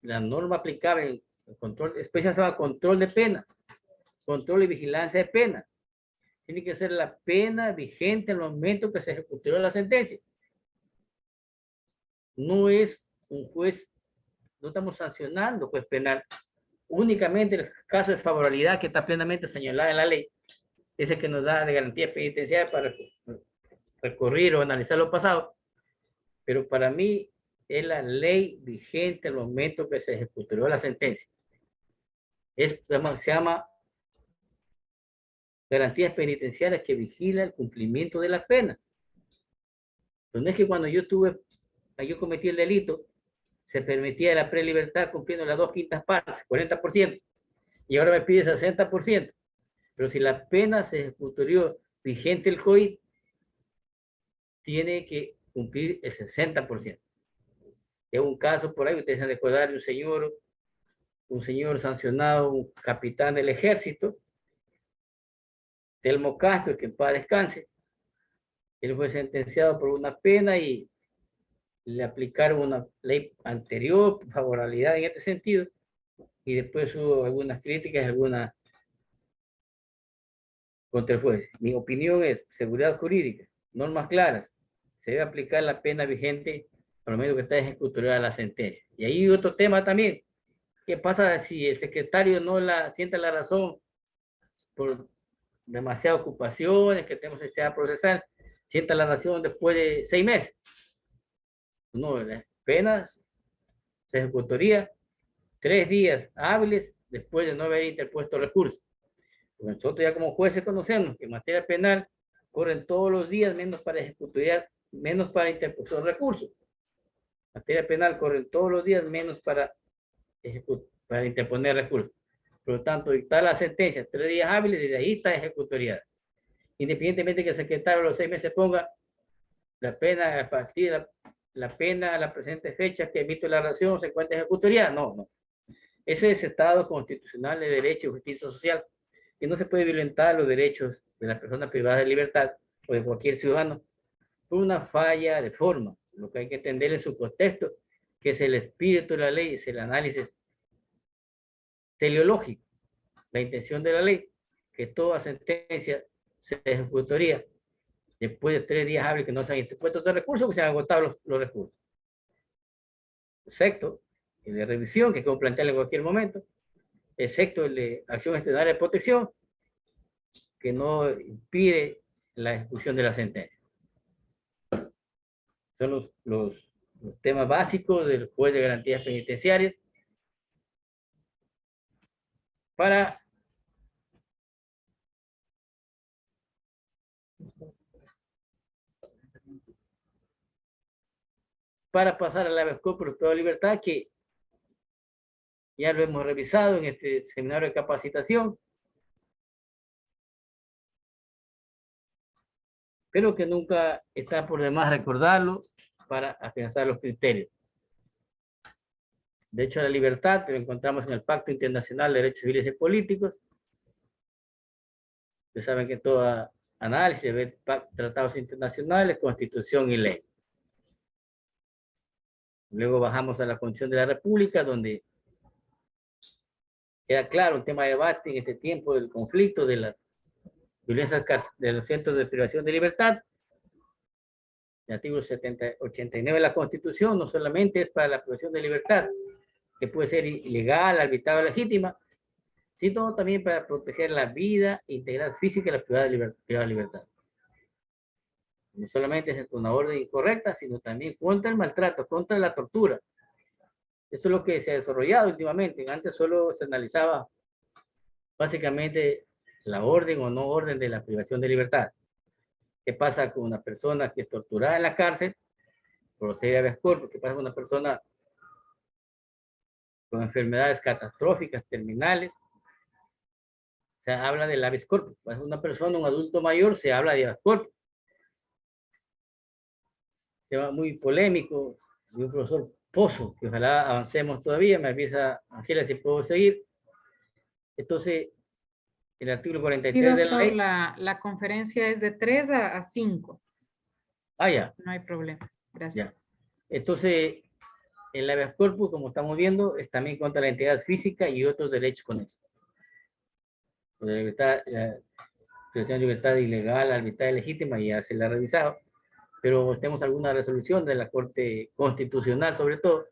la norma aplicable, el control, especial se llama control de pena, control y vigilancia de pena. Tiene que ser la pena vigente en el momento que se ejecutó la sentencia. No es un juez, no estamos sancionando juez penal. Únicamente el caso de favorabilidad que está plenamente señalada en la ley, es el que nos da de garantía penitenciaria para recurrir o analizar lo pasado. Pero para mí es la ley vigente en el momento que se ejecutó la sentencia. Se llama garantías penitenciarias que vigila el cumplimiento de la pena. Entonces no es que cuando yo cometí el delito, se permitía la prelibertad cumpliendo las 2/5 partes, 40%, y ahora me pide 60%. Pero si la pena se ejecutó vigente el COIT, tiene que cumplir el 60%. Es un caso por ahí, ustedes se recordar de un señor sancionado, un capitán del ejército, Telmo Castro, que en paz descanse. Él fue sentenciado por una pena y le aplicaron una ley anterior, favorabilidad en este sentido, y después hubo algunas críticas, algunas contra el juez. Mi opinión es seguridad jurídica, normas claras, se debe aplicar la pena vigente, por lo menos que está ejecutoriada la sentencia. Y ahí otro tema también, ¿qué pasa si el secretario no sienta la razón por demasiadas ocupaciones que tenemos que procesar, sienta la razón después de 6 meses? No, las penas se ejecutaría 3 días hábiles después de no haber interpuesto recursos. Nosotros ya como jueces conocemos que en materia penal corren todos los días menos para ejecutar, menos para interposición de recursos. En materia penal corren todos los días menos para interponer recursos. Por lo tanto, dictar la sentencia 3 días hábiles y de ahí está ejecutoriada. Independientemente que el secretario a los 6 meses ponga la pena a partir de la pena a la presente fecha que emite la relación se encuentra ejecutoriada. No, no. Ese es Estado constitucional de derecho y justicia social, que no se puede violentar los derechos de las personas privadas de libertad o de cualquier ciudadano por una falla de forma. Lo que hay que entender en su contexto, que es el espíritu de la ley, es el análisis teleológico, la intención de la ley, que toda sentencia se ejecutaría después de 3 días hábiles que no se han interpuesto de recursos, que se han agotado los recursos. Excepto el de revisión, que puedo plantear en cualquier momento, excepto el de acción extraordinaria de protección, que no impide la ejecución de la sentencia. Son los temas básicos del juez de garantías penitenciarias para pasar al habeas corpus de libertad, que ya lo hemos revisado en este seminario de capacitación, pero que nunca está por demás recordarlo para afianzar los criterios. Derecho a la libertad, que lo encontramos en el Pacto Internacional de Derechos Civiles y Políticos. Ustedes saben que todo análisis de tratados internacionales, constitución y ley. Luego bajamos a la Constitución de la República, donde queda claro un tema de debate en este tiempo del conflicto, de las violencias de los centros de privación de libertad. El artículo 89 de la Constitución no solamente es para la privación de libertad, que puede ser ilegal, arbitraria o legítima, sino también para proteger la vida, integridad física y la privada libertad. No solamente es una orden incorrecta, sino también contra el maltrato, contra la tortura. Eso es lo que se ha desarrollado últimamente. Antes solo se analizaba básicamente la orden o no orden de la privación de libertad. ¿Qué pasa con una persona que es torturada en la cárcel? Procede a habeas corpus. ¿Qué pasa con una persona con enfermedades catastróficas, terminales? Se habla del habeas corpus. Cuando una persona, un adulto mayor, se habla de habeas corpus. Tema muy polémico de un profesor Pozo, que ojalá avancemos todavía. Me avisa Ángela si puedo seguir. Entonces, el artículo 43 Sí, de la doctor, ley. la conferencia es de 3 a 5. Ah, ya. No hay problema. Gracias. Ya. Entonces, el habeas corpus, como estamos viendo, es también contra la integridad física y otros derechos con eso. La libertad, la libertad ilegal, arbitraria, legítima, ya se la ha revisado. Pero tenemos alguna resolución de la Corte Constitucional, sobre todo,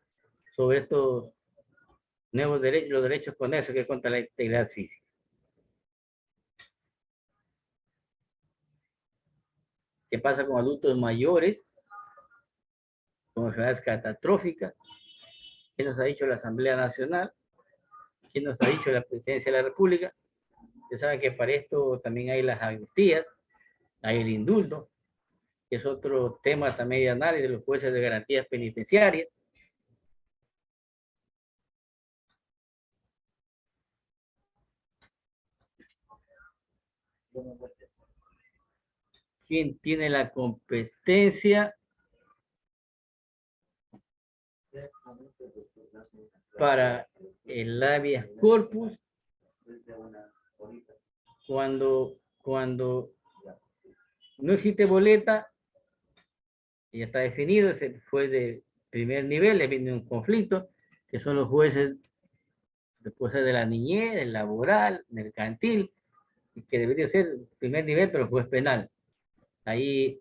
sobre estos nuevos derechos, los derechos con eso, que es contra la integridad física. ¿Qué pasa con adultos mayores con enfermedades catastróficas? ¿Qué nos ha dicho la Asamblea Nacional? ¿Qué nos ha dicho la Presidencia de la República? Ustedes saben que para esto también hay las amnistías, hay el indulto, que es otro tema también de análisis de los jueces de garantías penitenciarias. ¿Quién tiene la competencia para el habeas corpus cuando no existe boleta? Ya está definido, es el juez de primer nivel, le viene un conflicto, que son los jueces después de la niñez, el laboral, mercantil, que debería ser primer nivel, pero juez penal. Ahí,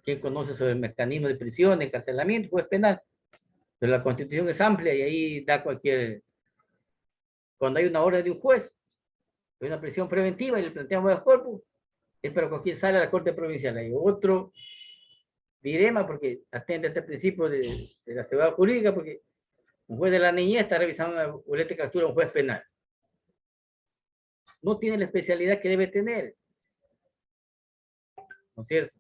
¿quién conoce sobre el mecanismo de prisión, encarcelamiento? Juez penal. Pero la Constitución es amplia y ahí da cualquier... Cuando hay una orden de un juez, hay una prisión preventiva y le planteamos habeas corpus, es para cualquier sale a la Corte Provincial. Hay otro dilema porque atende a este principio de la seguridad jurídica, porque un juez de la niñez está revisando una boleta de captura, un juez penal. No tiene la especialidad que debe tener. ¿No es cierto?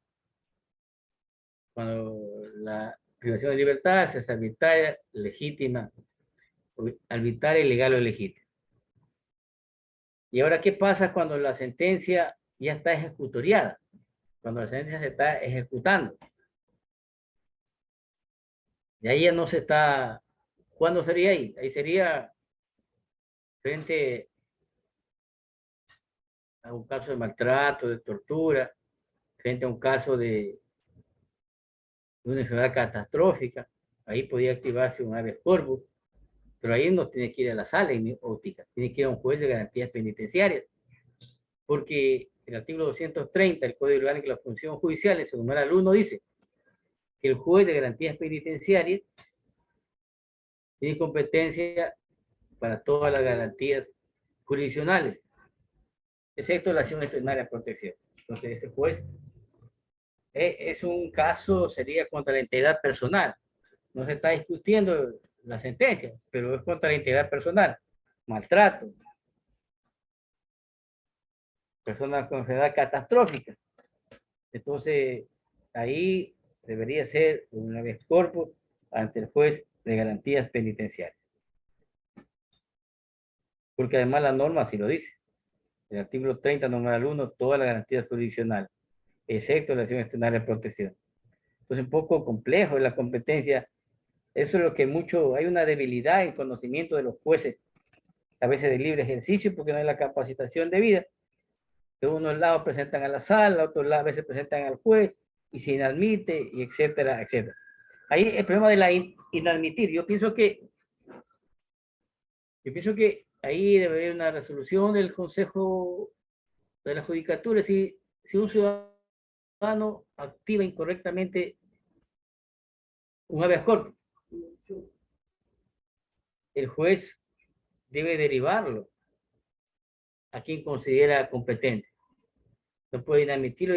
Cuando la privación de libertad es arbitraria, legítima, arbitraria, ilegal o legítima. Y ahora, ¿qué pasa cuando la sentencia ya está ejecutoriada? Cuando la sentencia se está ejecutando. Y ahí ya no se está... ¿Cuándo sería ahí? Ahí sería frente a un caso de maltrato, de tortura, frente a un caso de una enfermedad catastrófica. Ahí podría activarse un habeas corpus, pero ahí no tiene que ir a la sala óptica, tiene que ir a un juez de garantías penitenciarias, porque el artículo 230 del Código Orgánico de la Función Judicial, en su numeral 1, dice que el juez de garantías penitenciarias tiene competencia para todas las garantías jurisdiccionales, excepto la acción extraordinaria de protección. Entonces, ese juez es un caso, sería contra la integridad personal. No se está discutiendo la sentencia, pero es contra la integridad personal. Maltrato. Personas con enfermedad catastrófica. Entonces, ahí debería ser un habeas corpus ante el juez de garantías penitenciarias. Porque además la norma así lo dice. El artículo 30, numeral 1, todas las garantías jurisdiccionales, excepto la acción extraordinaria de protección. Entonces, un poco complejo es la competencia. Eso es lo que mucho, hay una debilidad en conocimiento de los jueces, a veces de libre ejercicio, porque no hay la capacitación debida. De unos lados presentan a la sala, otros lados a veces presentan al juez, y se inadmite, y etcétera, etcétera. Ahí el problema de la inadmitir. Yo pienso que ahí debe haber una resolución del Consejo de la Judicatura. Si un ciudadano activa incorrectamente un habeas corpus, el juez debe derivarlo a quien considera competente. No puede inadmitirlo,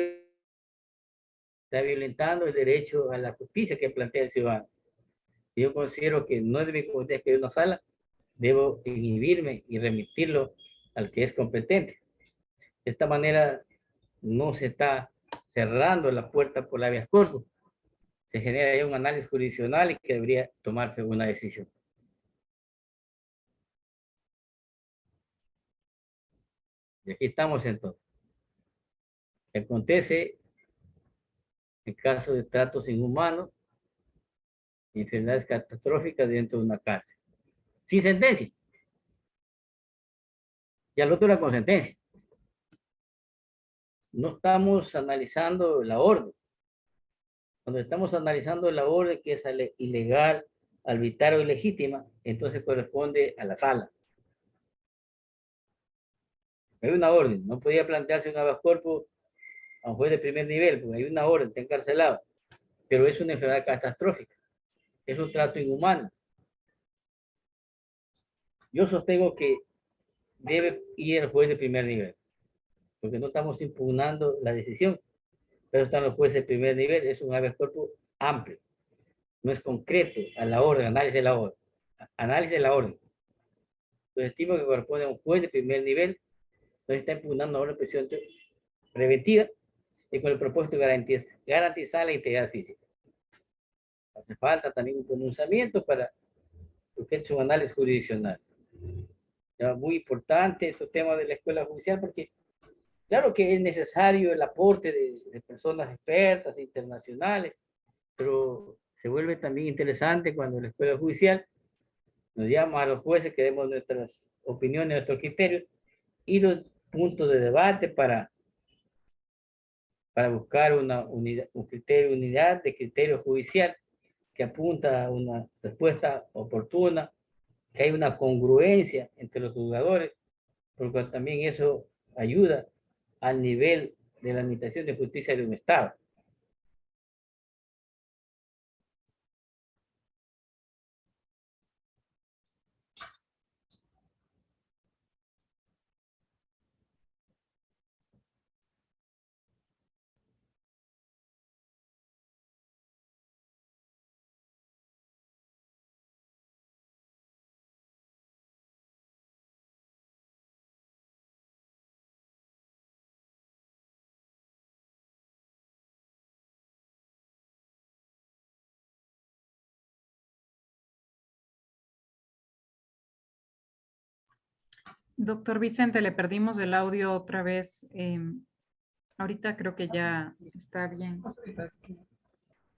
está violentando el derecho a la justicia que plantea el ciudadano. Si yo considero que no es de mi competencia que hay una sala, debo inhibirme y remitirlo al que es competente. De esta manera no se está cerrando la puerta por la habeas corpus. Se genera ya un análisis jurisdiccional y que debería tomarse una decisión. Y aquí estamos entonces. Acontece en caso de tratos inhumanos, enfermedades catastróficas dentro de una cárcel. Sin sentencia. Y al otro era con sentencia. No estamos analizando la orden. Cuando estamos analizando la orden que es ilegal, arbitraria o ilegítima, entonces corresponde a la sala. Hay una orden, no podía plantearse un habeas corpus a un juez de primer nivel, porque hay una orden, está encarcelado, pero es una enfermedad catastrófica, es un trato inhumano. Yo sostengo que debe ir el juez de primer nivel, porque no estamos impugnando la decisión, pero están los jueces de primer nivel, es un habeas corpus amplio, no es concreto a la orden, análisis de la orden. Análisis de la orden. Entonces estimo que corresponde a un juez de primer nivel, entonces está impugnando ahora prisión preventiva y con el propósito de garantizar la integridad física. Hace falta también un pronunciamiento para que es un análisis jurisdiccional. Ya, muy importante estos temas de la escuela judicial porque Claro que es necesario el aporte de personas expertas, internacionales, pero se vuelve también interesante cuando la escuela judicial nos llama a los jueces que demos nuestras opiniones, nuestros criterios y los puntos de debate para buscar una unidad, un criterio, unidad de criterio judicial que apunta a una respuesta oportuna, que hay una congruencia entre los juzgadores, porque también eso ayuda al nivel de la administración de justicia de un Estado. Doctor Vicente, le perdimos el audio otra vez. Ahorita creo que ya está bien.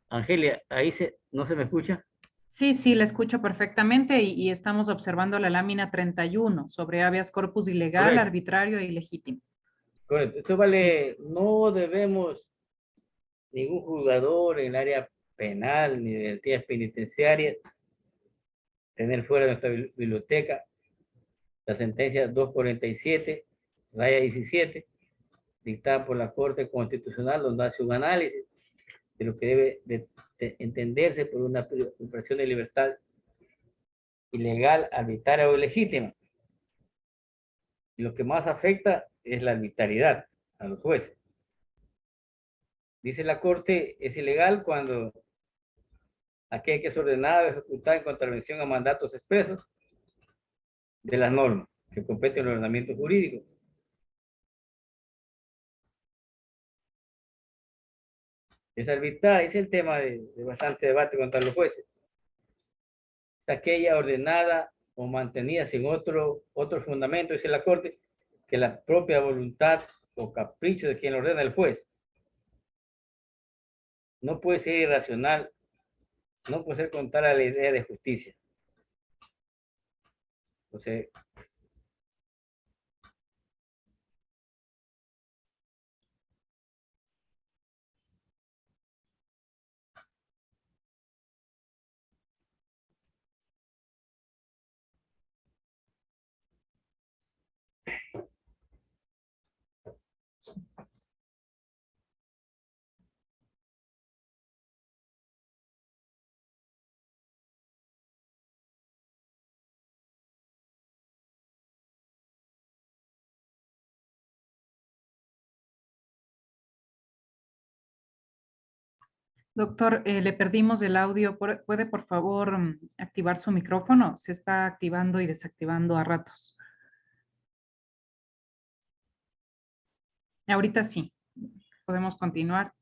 Angelia, ahí no se me escucha. Sí, sí, le escucho perfectamente y estamos observando la lámina 31 sobre habeas corpus ilegal, Correcto, arbitrario e ilegítimo. correcto. Esto Listo. vale, no debemos ningún juzgador en el área penal ni de garantías penitenciarias tener fuera de nuestra biblioteca la sentencia 247, raya 17, dictada por la Corte Constitucional, donde hace un análisis de lo que debe de entenderse por una privación de libertad ilegal, arbitraria o ilegítima. Y lo que más afecta es la arbitrariedad a los jueces. Dice la Corte, es ilegal cuando aquel que es ordenado a ejecutar en contravención a mandatos expresos de las normas que competen el ordenamiento jurídico. Es arbitraria, es el tema de bastante debate contra los jueces. Es aquella ordenada o mantenida sin otro fundamento, dice la Corte, que la propia voluntad o capricho de quien ordena el juez. No puede ser irracional, no puede ser contraria a la idea de justicia. Entonces, Doctor, le perdimos el audio. ¿Puede por favor activar su micrófono? Se está activando y desactivando a ratos. Ahorita sí. Podemos continuar.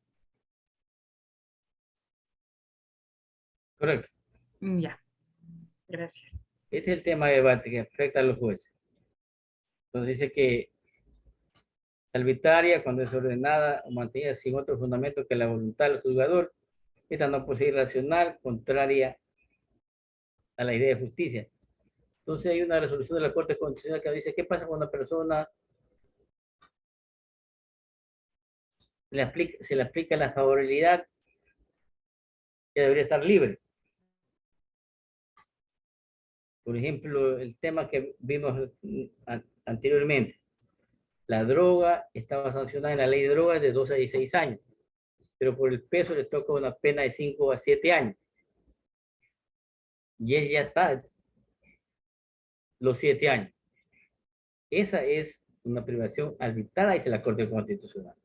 correcto. Ya. Gracias. Este es el tema de debate que afecta a los jueces. Entonces dice que arbitraria cuando es ordenada o mantenida sin otro fundamento que la voluntad del juzgador, esta no puede ser irracional, contraria a la idea de justicia. Entonces hay una resolución de la Corte Constitucional que dice, ¿qué pasa cuando una persona se le aplica la favorabilidad que debería estar libre? Por ejemplo, el tema que vimos anteriormente. La droga estaba sancionada en la ley de drogas de 12 a 16 años, pero por el peso le toca una pena de 5 a 7 años. Y él ya está los 7 años. Esa es una privación arbitraria, dice la Corte Constitucional.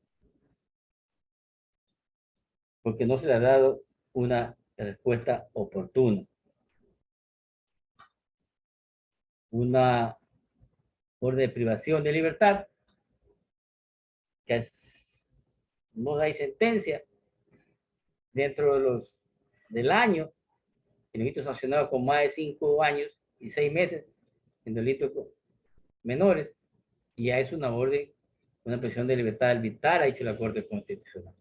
Porque no se le ha dado una respuesta oportuna. Una orden de privación de libertad que no hay sentencia dentro del año, el delito sancionado con más de 5 años y 6 meses en delitos menores, y ya es una orden Una prisión de libertad arbitral, ha dicho la Corte Constitucional.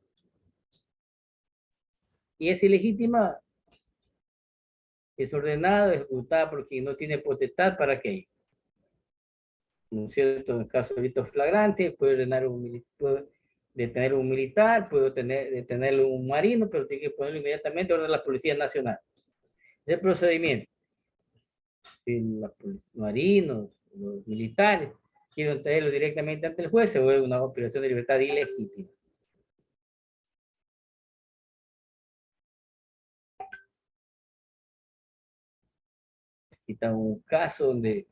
Y es ilegítima, es ordenada, ejecutada por quien no tiene potestad para qué. ¿No es cierto? En caso de delito flagrante, puede ordenar puede detener un militar, puede detener un marino, pero tiene que ponerlo inmediatamente a orden de la Policía Nacional. Ese procedimiento. Si los marinos, los militares, quieren traerlo directamente ante el juez, se vuelve una operación de libertad ilegítima. Aquí está un caso donde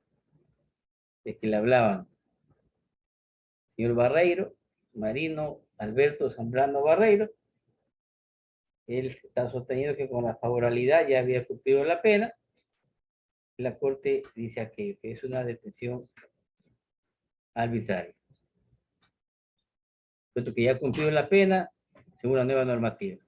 de que le hablaban. Señor Barreiro, marino Alberto Zambrano Barreiro, él está sosteniendo que con la favorabilidad ya había cumplido la pena. La Corte dice aquí que es una detención arbitraria. Puesto que ya ha cumplido la pena, según la nueva normativa.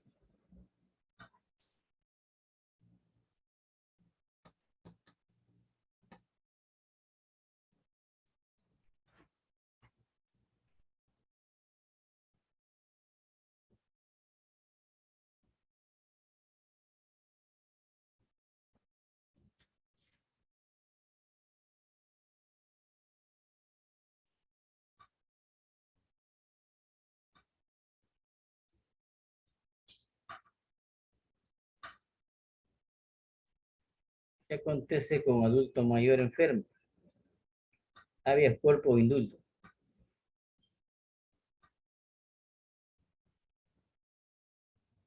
¿Qué acontece con adulto mayor enfermo? Habeas corpus o indulto.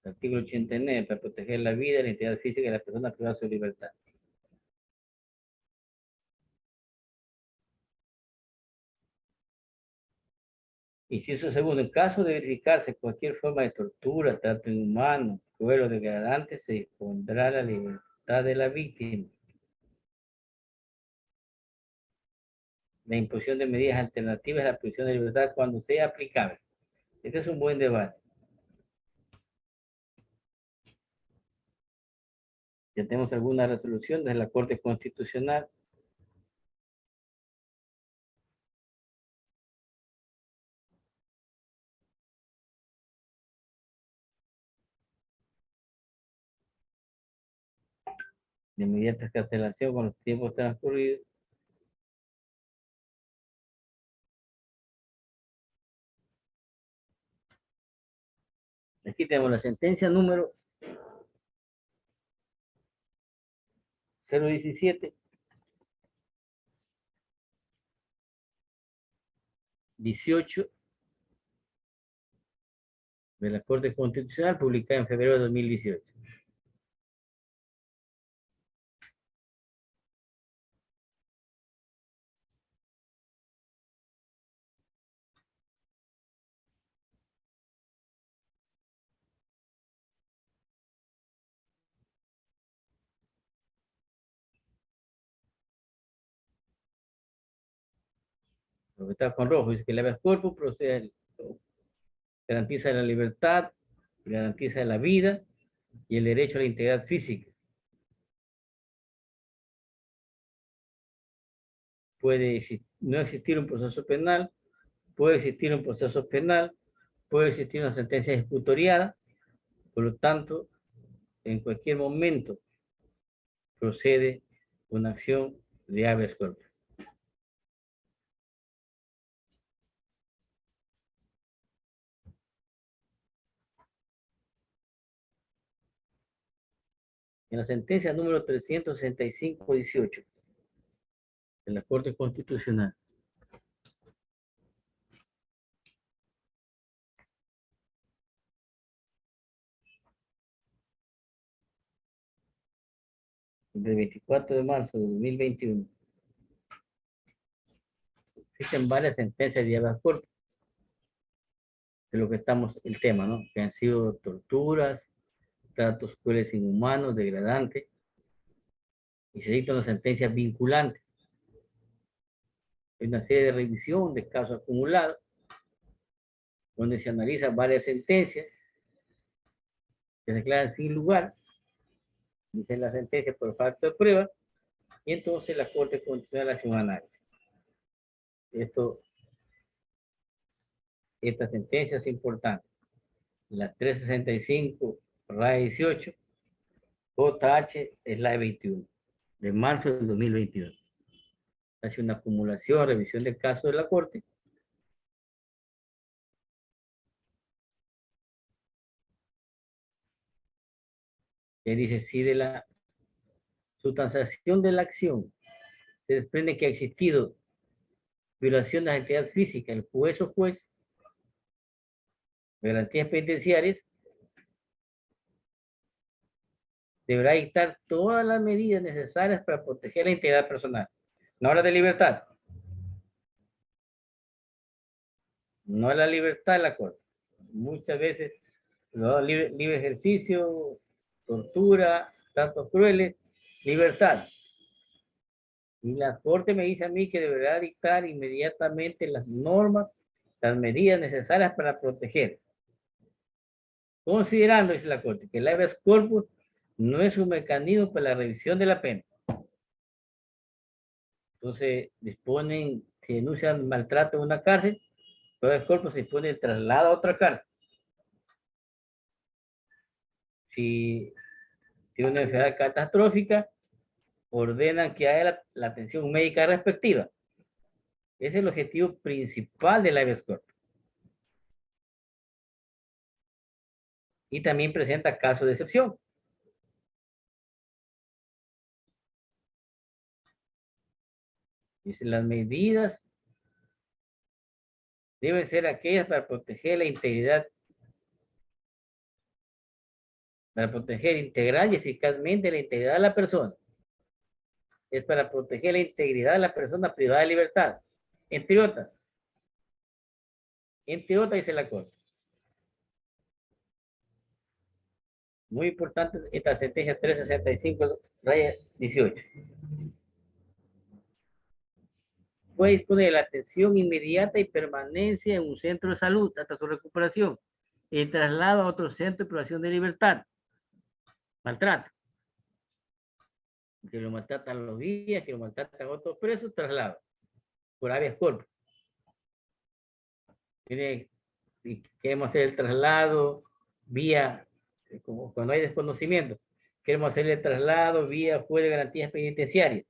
Artículo 89, para proteger la vida y la integridad física de la persona privada de su libertad. Inciso segundo, en caso de verificarse cualquier forma de tortura, trato inhumano, cruel o degradante, se dispondrá la libertad de la víctima. La imposición de medidas alternativas a la prisión de libertad cuando sea aplicable. Este es un buen debate. Ya tenemos alguna resolución de la Corte Constitucional. De inmediata escarcelación con los tiempos transcurridos. Aquí tenemos la sentencia número 017 18 de la Corte Constitucional, publicada en febrero de 2018. Lo que está con rojo dice que el habeas corpus procede, garantiza la libertad, garantiza la vida y el derecho a la integridad física. Puede no existir un proceso penal, puede existir un proceso penal, puede existir una sentencia ejecutoriada, por lo tanto, en cualquier momento procede una acción de habeas corpus. En la sentencia número 365-18 de la Corte Constitucional, del 24 de marzo de 2021, existen varias sentencias de habeas corpus, de lo que estamos, el tema, ¿no? Que han sido torturas, tratos crueles, inhumanos, degradantes, y se dicta una sentencia vinculante. Hay una serie de revisión de casos acumulados, donde se analizan varias sentencias que se declaran sin lugar, dice la sentencia por falta de prueba, y entonces la Corte Constitucional hace un análisis. Esto esta sentencia es importante. La 365, RAE 18, JH es la 21, de marzo del 2021. Hace una acumulación, revisión del caso de la Corte. Que dice, si de la sustanciación de la acción se desprende que ha existido violación de la entidad física, el juez o juez, de garantías penitenciarias, deberá dictar todas las medidas necesarias para proteger la integridad personal. No habla de libertad. No es la libertad de la Corte. Muchas veces, no, libre ejercicio, tortura, tratos crueles, libertad. Y la Corte me dice a mí que deberá dictar inmediatamente las normas, las medidas necesarias para proteger. Considerando, dice la Corte, que el habeas corpus no es un mecanismo para la revisión de la pena. Entonces, disponen, si denuncian maltrato en una cárcel, el habeas corpus se dispone de traslado a otra cárcel. Si tiene una enfermedad catastrófica, ordenan que haya la atención médica respectiva. Ese es el objetivo principal del habeas corpus. Y también presenta casos de excepción. Dice, las medidas deben ser aquellas para proteger la integridad, para proteger integral y eficazmente la integridad de la persona. Es para proteger la integridad de la persona privada de libertad, entre otras. Entre otras, dice la Corte. Muy importante esta sentencia 365, raya 18. Puede disponer de la atención inmediata y permanencia en un centro de salud hasta su recuperación y traslado a otro centro de privación de libertad. Maltrato. Que lo maltratan los guías, que lo maltratan otros presos, traslado. Por habeas corpus. Mire, si queremos hacer el traslado vía, como cuando hay desconocimiento, queremos hacer el traslado vía juez de garantías penitenciarias.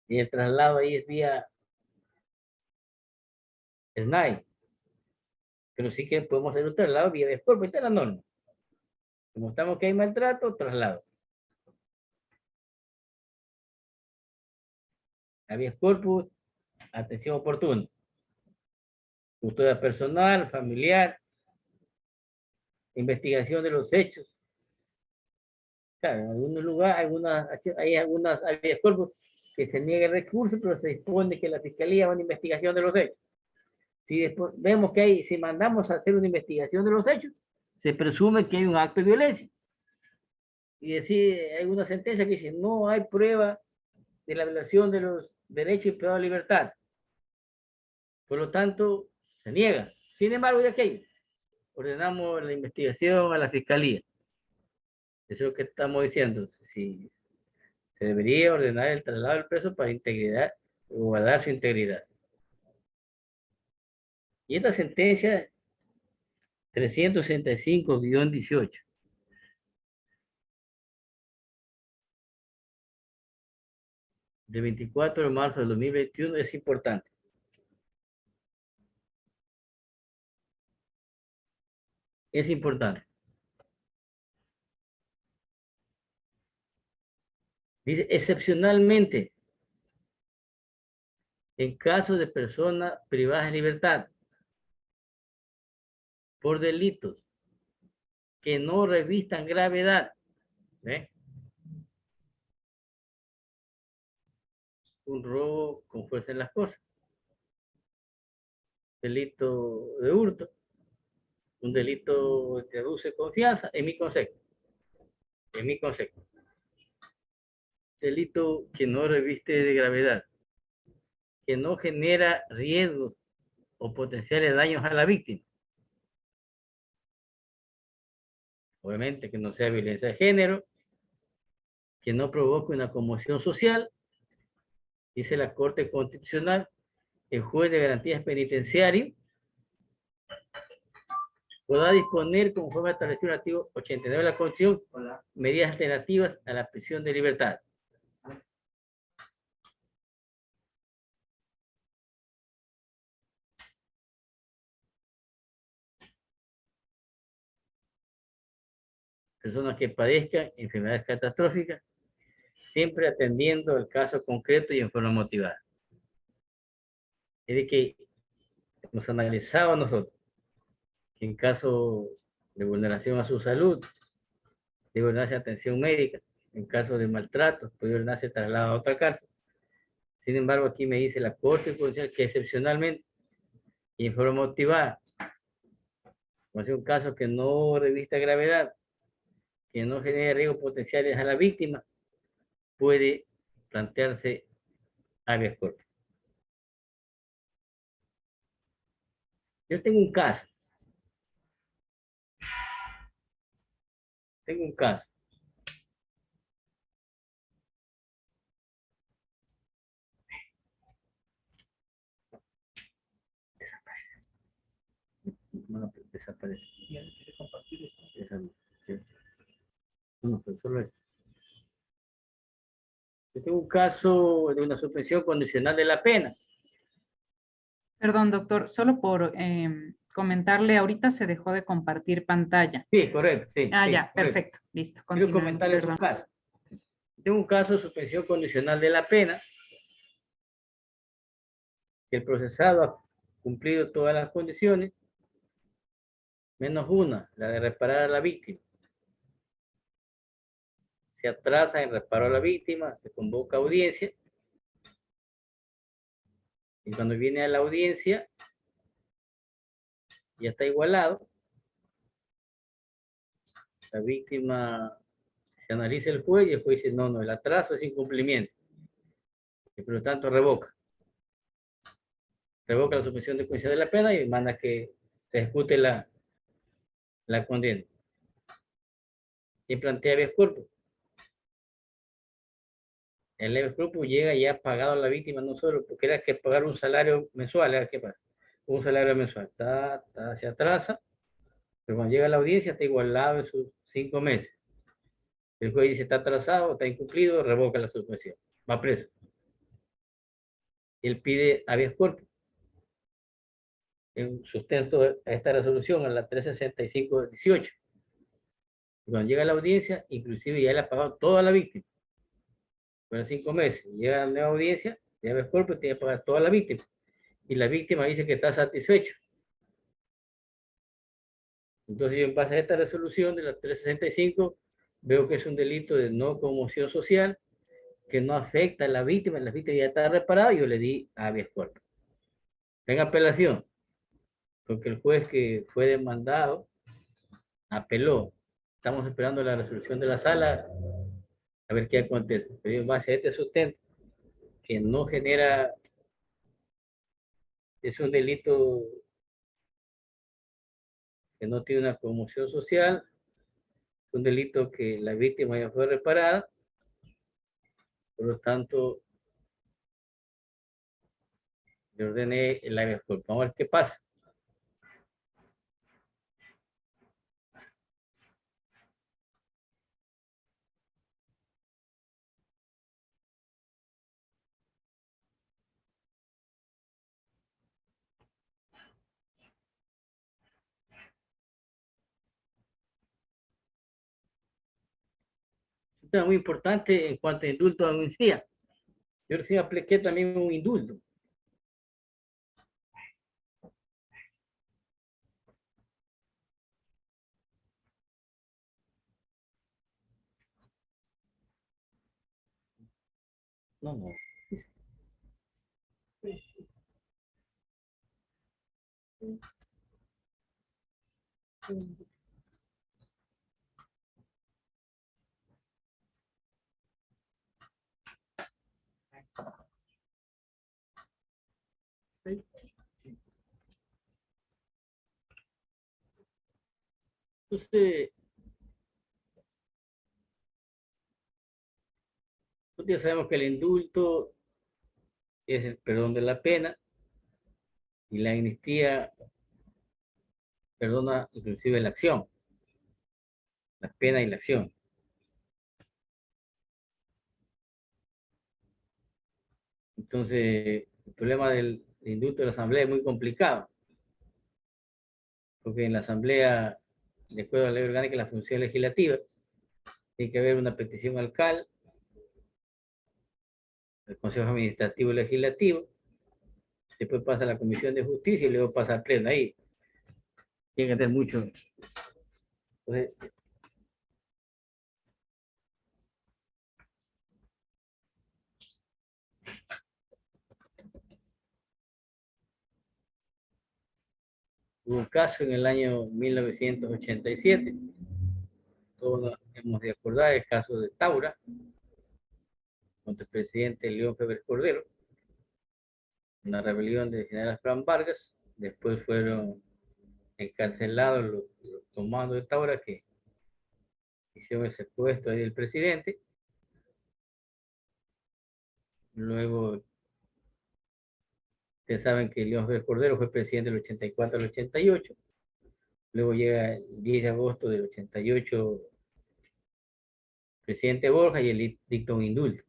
Y el traslado ahí es vía SNAI. Pero sí que podemos hacer un traslado vía habeas corpus, esta es la norma. Como estamos que hay maltrato, traslado. Habeas corpus, atención oportuna. Custodia personal, familiar, investigación de los hechos. Claro, en algunos lugares, hay algunas habeas corpus que se niega el recurso, pero se dispone que la fiscalía haga una investigación de los hechos. Si después vemos que hay, si mandamos a hacer una investigación de los hechos, se presume que hay un acto de violencia. Y decir, hay una sentencia que dice, no hay prueba de la violación de los derechos y privado de libertad. Por lo tanto, se niega. Sin embargo, de aquello, ordenamos la investigación a la fiscalía. Eso es lo que estamos diciendo. Si se debería ordenar el traslado del preso para integridad, guardar su integridad. Y esta sentencia 365-18 de 24 de marzo del 2021 es importante. Es importante. Dice, excepcionalmente, en caso de personas privadas de libertad por delitos que no revistan gravedad, ¿eh? Un robo con fuerza en las cosas, delito de hurto, un delito que reduce confianza, en mi concepto. En mi concepto. Delito que no reviste de gravedad, que no genera riesgos o potenciales daños a la víctima. Obviamente que no sea violencia de género, que no provoque una conmoción social, dice la Corte Constitucional, el juez de garantías penitenciario podrá disponer, conforme establecido en el artículo 89 de la Constitución, medidas alternativas a la prisión de libertad. Personas que padezcan enfermedades catastróficas, siempre atendiendo el caso concreto y en forma motivada. Es de que hemos analizado nosotros que en caso de vulneración a su salud, debe darse atención médica, en caso de maltrato, puede darse traslado a otra cárcel. Sin embargo, aquí me dice la Corte Constitucional que excepcionalmente y en forma motivada, como es un caso que no revista gravedad, que no genere riesgos potenciales a la víctima, puede plantearse habeas corpus. Yo tengo un caso. Tengo un caso. No, desaparece. ¿Ya quiere compartir esto? No, pero solo es. Yo tengo un caso de una suspensión condicional de la pena. Perdón, doctor, solo por comentarle, ahorita se dejó de compartir pantalla. Sí, correcto, sí. Ah, sí, ya, correcto. perfecto, listo. Quiero Continuamos, comentarles un perdón. caso. Tengo un caso de suspensión condicional de la pena, que el procesado ha cumplido todas las condiciones, menos una, la de reparar a la víctima. Se atrasa en reparo a la víctima, se convoca audiencia, y cuando viene a la audiencia, ya está igualado, la víctima se analiza el juez y el juez dice, no, no, el atraso es incumplimiento, y por lo tanto revoca la suspensión de condicional de la pena y manda que se ejecute la condena. Y plantea habeas corpus. El habeas corpus llega ya pagado a la víctima, no solo porque era que pagar un salario mensual, era que pagar un salario mensual, se atrasa, pero cuando llega a la audiencia está igualado en sus 5 meses. El juez dice, está atrasado, está incumplido, revoca la suspensión, va preso. Él pide habeas corpus. En sustento a esta resolución, a la 365-18. Cuando llega a la audiencia, inclusive ya le ha pagado toda la víctima. Fueron 5 meses. Llega a la nueva audiencia, de habeas corpus, tiene que pagar toda la víctima. Y la víctima dice que está satisfecha. Entonces yo en base a esta resolución de la 365, veo que es un delito de no conmoción social, que no afecta a la víctima ya está reparada, yo le di habeas corpus. En apelación, porque el juez que fue demandado apeló. Estamos esperando la resolución de la sala a ver qué acontece. Pero en base a este sustento, que no genera, es un delito que no tiene una conmoción social, es un delito que la víctima ya fue reparada, por lo tanto, le ordené el habeas corpus. Vamos a ver qué pasa. Es un tema muy importante en cuanto a indulto de amnistía. Yo recién apliqué también un indulto. No, no. Entonces, nosotros ya sabemos que el indulto es el perdón de la pena, Y la amnistía perdona inclusive la acción, la pena y la acción. Entonces, el problema del indulto de la Asamblea es muy complicado, porque en la Asamblea, de acuerdo a la ley orgánica, la función legislativa, tiene que haber una petición al CAL, el Consejo Administrativo Legislativo, después pasa a la Comisión de Justicia y luego pasa al Pleno. Ahí tiene que tener mucho. Entonces, hubo un caso en el año 1987, todos hemos de acordar el caso de Taura, contra el presidente León Febres Cordero, una rebelión de general Fran Vargas. Después fueron encarcelados los comandos de Taura que hicieron el secuestro ahí del presidente. Luego, ustedes saben que León Febres Cordero fue presidente del 84 al 88. Luego llega el 10 de agosto del 88 presidente Borja y él dicta un indulto.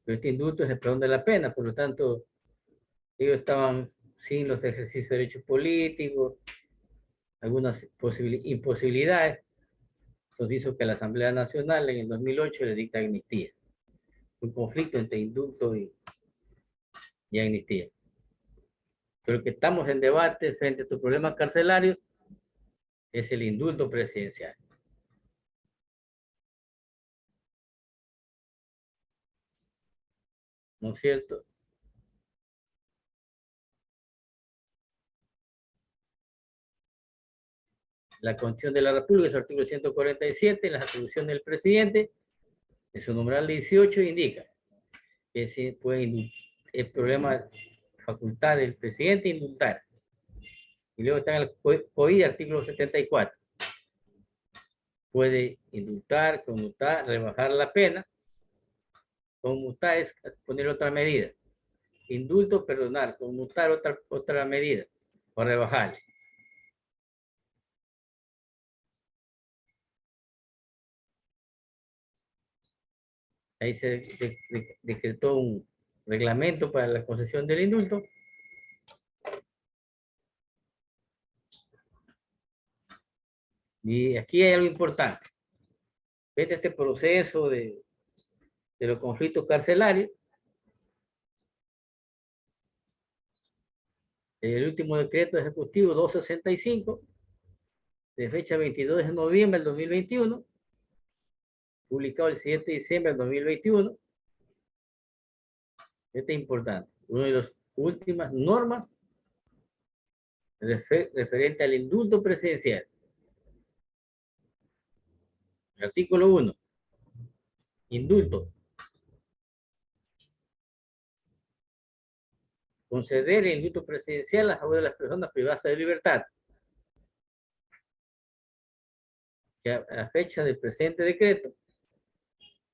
Pero este indulto es el perdón de la pena, por lo tanto, ellos estaban sin los ejercicios de derechos políticos, algunas imposibilidades. Entonces hizo que la Asamblea Nacional en el 2008 le dicta amnistía. Un conflicto entre indulto y amnistía. Pero que estamos en debate frente a estos problemas carcelarios es el indulto presidencial. ¿No es cierto? La Constitución de la República, su artículo 147, las atribuciones del presidente, en su numeral 18 indica que se puede el problema facultad del presidente indultar. Y luego está en el COI, artículo 74. Puede indultar, conmutar, rebajar la pena. Conmutar es poner otra medida. Indulto, perdonar. Conmutar otra medida. O rebajar. Ahí se decretó un reglamento para la concesión del indulto. Y aquí hay algo importante. Vete este proceso de los conflictos carcelarios. El último decreto ejecutivo 265, de fecha 22 de noviembre del 2021, publicado el 7 de diciembre del 2021. Este es importante. Una de las últimas normas referente al indulto presidencial. Artículo 1. Indulto. Conceder el indulto presidencial a favor de las personas privadas de libertad. Que a la fecha del presente decreto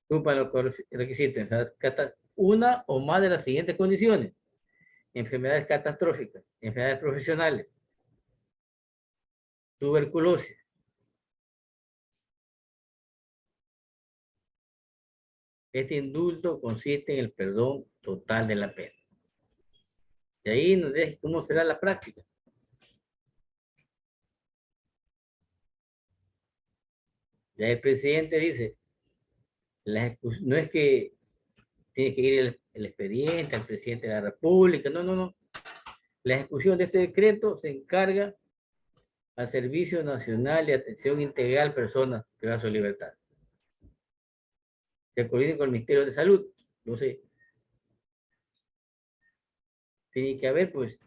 cumplan los requisitos. Una o más de las siguientes condiciones: enfermedades catastróficas, enfermedades profesionales, tuberculosis, este indulto consiste en el perdón total de la pena. Y ahí nos deja cómo será la práctica. Ya el presidente dice, no es que tiene que ir el expediente al presidente de la República, no. La ejecución de este decreto se encarga al Servicio Nacional de Atención Integral Personas Privadas de Libertad. Se coordina con el Ministerio de Salud. Entonces, tiene que haber, pues,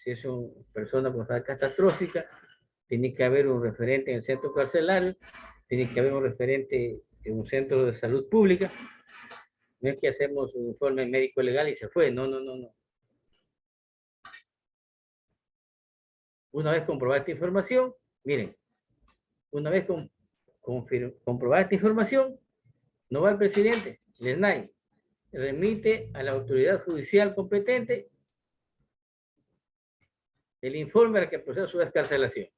si es una persona con enfermedad catastrófica, tiene que haber un referente en el centro carcelario, tiene que haber un referente en un centro de salud pública. No es que hacemos un informe médico legal y se fue, no. Una vez comprobada esta información, miren, una vez comprobada esta información, no va el presidente, el SNAI, remite a la autoridad judicial competente el informe al que procede su descarcelación.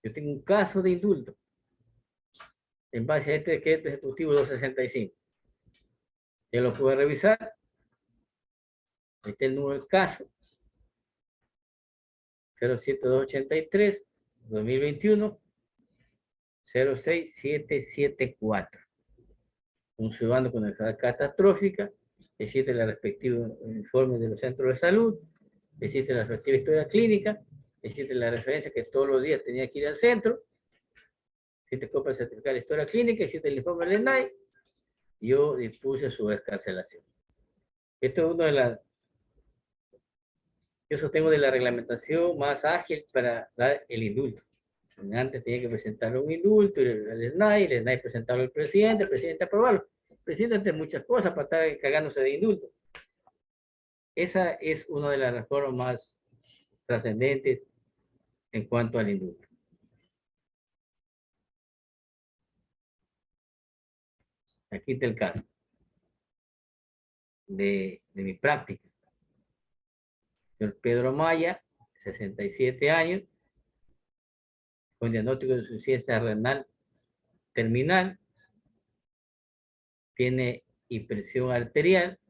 Yo tengo un caso de indulto en base a este decreto ejecutivo 265. Ya lo puede revisar. Este es el número del caso. 07283, 2021, 06774. Un ciudadano con enfermedad catastrófica, existe el respectivo informe de los centros de salud, existe la respectiva historia clínica, existe la referencia que todos los días tenía que ir al centro, existe copia del certificado de historia clínica, existe el informe del ENAI, yo dispuse su descarcelación. Esto es uno de las, yo sostengo de la reglamentación más ágil para dar el indulto. Antes tenía que presentar un indulto, el SNAI presentarlo al presidente, el presidente aprobarlo. El presidente hace muchas cosas para estar cagándose de indulto. Esa es una de las reformas más trascendentes en cuanto al indulto. Aquí está el caso de mi práctica. Señor Pedro Maya, 67 años, con diagnóstico de insuficiencia renal terminal, tiene hipertensión arterial,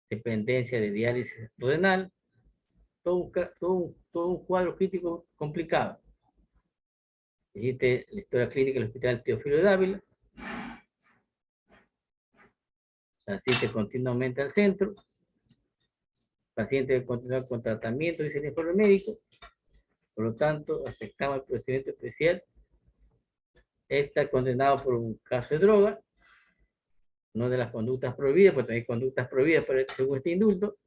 dependencia de diálisis renal, todo un cuadro crítico complicado. Existe la historia clínica del Hospital Teófilo de Ávila, asiste continuamente al centro, el paciente debe continuar con tratamiento, dice el informe médico, por lo tanto, aceptamos el procedimiento especial. Está condenado por un caso de droga, no de las conductas prohibidas, porque hay conductas prohibidas según este indulto.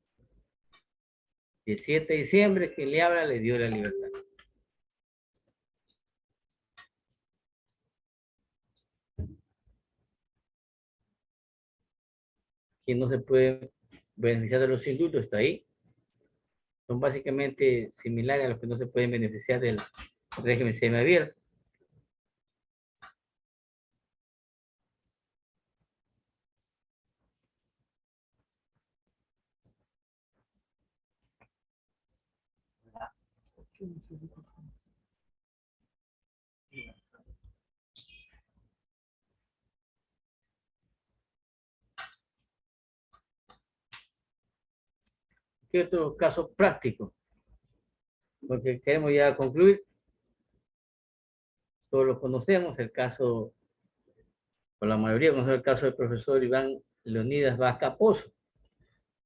El 7 de diciembre, quien le habla le dio la libertad. Quien no se puede beneficiar de los indultos está ahí. Son básicamente similares a los que no se pueden beneficiar del régimen semiabierto. ¿Qué otro caso práctico? Porque queremos ya concluir. Todos lo conocemos, el caso, por la mayoría conocemos el caso del profesor Iván Leonidas Vázquez Pozo,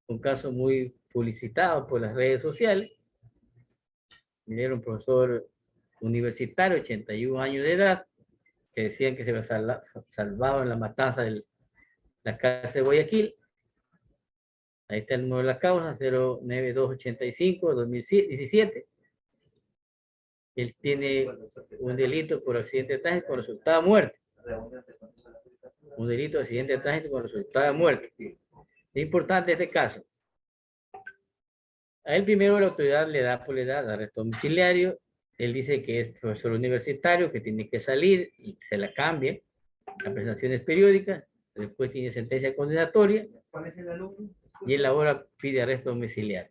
un caso muy publicitado por las redes sociales. Era un profesor universitario, 81 años de edad, que decían que se lo salvaba en la matanza de la cárcel de Guayaquil. Ahí está el número de la causa, 09285-2017. Él tiene un delito por accidente de tránsito con resultado de muerte. Un delito de accidente de tránsito con resultado de muerte. Es importante este caso. A él primero la autoridad le da arresto domiciliario. Él dice que es profesor universitario, que tiene que salir y se la cambie a prestaciones periódicas. Después tiene sentencia condenatoria. ¿Cuál es el alumno? Y él ahora pide arresto domiciliario.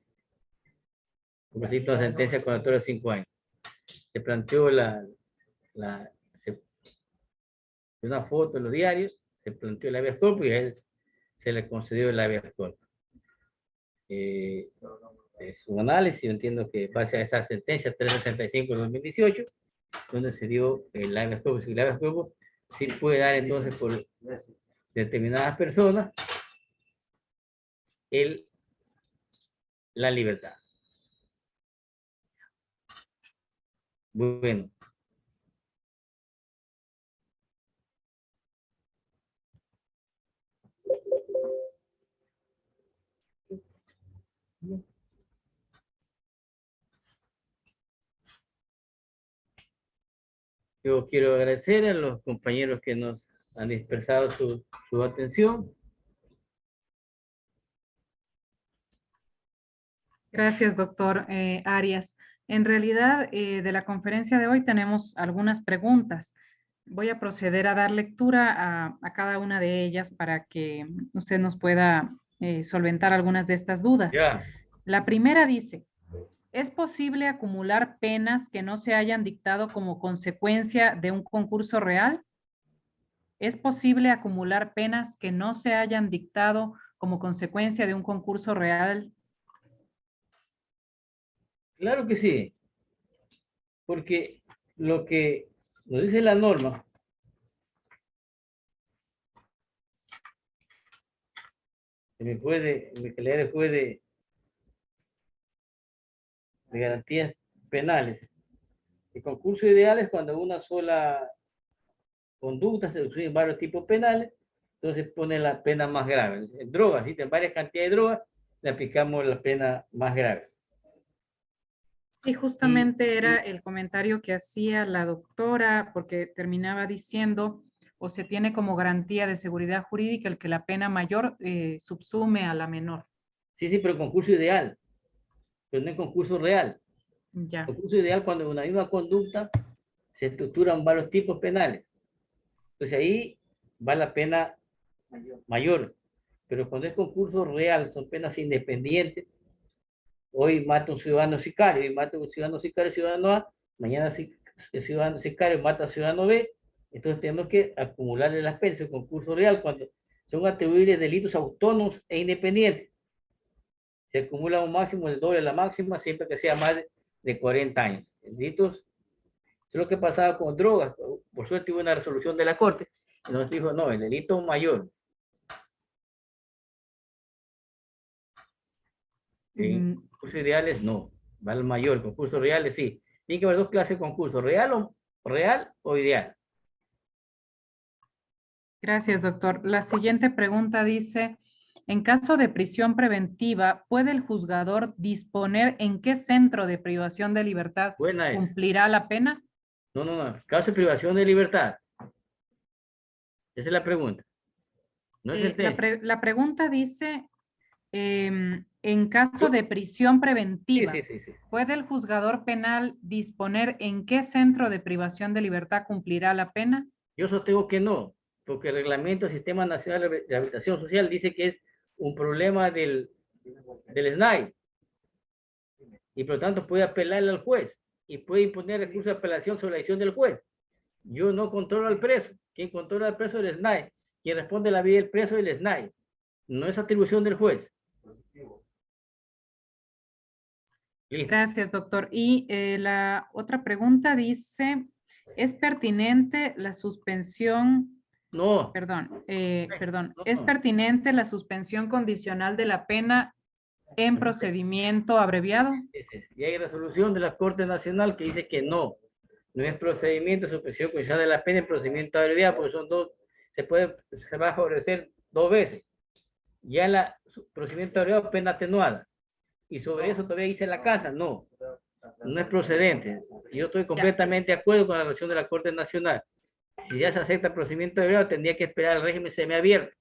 Por una sentencia condenatoria de 5 años. Se planteó una foto en los diarios, se planteó el habeas corpus y a él se le concedió el habeas corpus. Es un análisis, yo entiendo que base a esa sentencia 365 de 2018, donde se dio el habeas corpus, y el habeas corpus sí puede dar entonces por determinadas personas la libertad. Bueno. Yo quiero agradecer a los compañeros que nos han expresado su atención. Gracias, doctor Arias. En realidad, de la conferencia de hoy tenemos algunas preguntas. Voy a proceder a dar lectura a cada una de ellas para que usted nos pueda solventar algunas de estas dudas. Ya. La primera dice, ¿es posible acumular penas que no se hayan dictado como consecuencia de un concurso real? ¿Es posible acumular penas que no se hayan dictado como consecuencia de un concurso real? Claro que sí, porque lo que nos dice la norma, en mi calidad de juez de garantías penales, el concurso ideal es cuando una sola conducta se incluyen varios tipos penales, entonces pone la pena más grave. En drogas, si en varias cantidades de drogas, le aplicamos la pena más grave. Sí, justamente era el comentario que hacía la doctora, porque terminaba diciendo, o se tiene como garantía de seguridad jurídica el que la pena mayor subsume a la menor. Sí, sí, pero concurso ideal, pero no es concurso real. Ya. Concurso ideal cuando en una misma conducta se estructuran varios tipos penales. Entonces ahí va la pena mayor. Pero cuando es concurso real, son penas independientes. Hoy mata un ciudadano sicario, y mata un ciudadano sicario, ciudadano A, mañana el ciudadano sicario mata a ciudadano B, entonces tenemos que acumularle las penas, el concurso real, cuando son atribuibles delitos autónomos e independientes. Se acumula un máximo del doble de la máxima, siempre que sea más de 40 años. Delitos, eso es lo que pasaba con drogas. Por suerte hubo una resolución de la Corte, y nos dijo, no, el delito mayor en concursos ideales no, va al mayor, concursos reales sí. Tiene que haber dos clases de concursos, real o ideal. Gracias, doctor. La siguiente pregunta dice, en caso de prisión preventiva, ¿puede el juzgador disponer en qué centro de privación de libertad Buena es. cumplirá la pena? No, no, no. Caso de privación de libertad. Esa es la pregunta. No es sentencia. La pregunta dice, en caso de prisión preventiva, Sí, sí, sí, sí. ¿puede el juzgador penal disponer en qué centro de privación de libertad cumplirá la pena? Yo sostengo que no, porque el reglamento del Sistema Nacional de Rehabilitación Social dice que es un problema del SNAI, y por lo tanto puede apelarle al juez y puede imponer recurso de apelación sobre la decisión del juez. Yo no controlo al preso. Quien controla al preso es el SNAI. Quien responde la vida del preso es el SNAI. No es atribución del juez. Listo. Gracias, doctor. Y la otra pregunta dice, ¿es pertinente la suspensión? No. Perdón, No. ¿es pertinente la suspensión condicional de la pena en procedimiento abreviado? Y hay resolución de la Corte Nacional que dice que no. No es procedimiento de suspensión condicional de la pena en procedimiento abreviado, porque son dos, se va a favorecer dos veces. Ya en la procedimiento abreviado, pena atenuada. Y sobre eso todavía dice la casa, no es procedente. Yo estoy completamente de acuerdo con la resolución de la Corte Nacional. Si ya se acepta el procedimiento abreviado, tendría que esperar al régimen semiabierto.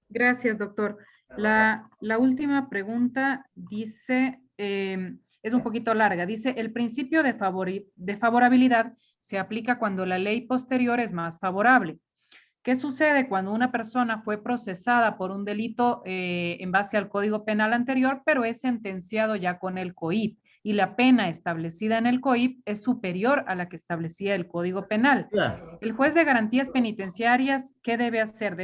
Gracias, doctor. La última pregunta dice, es un poquito larga, dice, el principio de favorabilidad se aplica cuando la ley posterior es más favorable. ¿Qué sucede cuando una persona fue procesada por un delito en base al Código Penal anterior, pero es sentenciado ya con el COIP y la pena establecida en el COIP es superior a la que establecía el Código Penal? Claro. El juez de garantías penitenciarias, ¿qué debe hacer?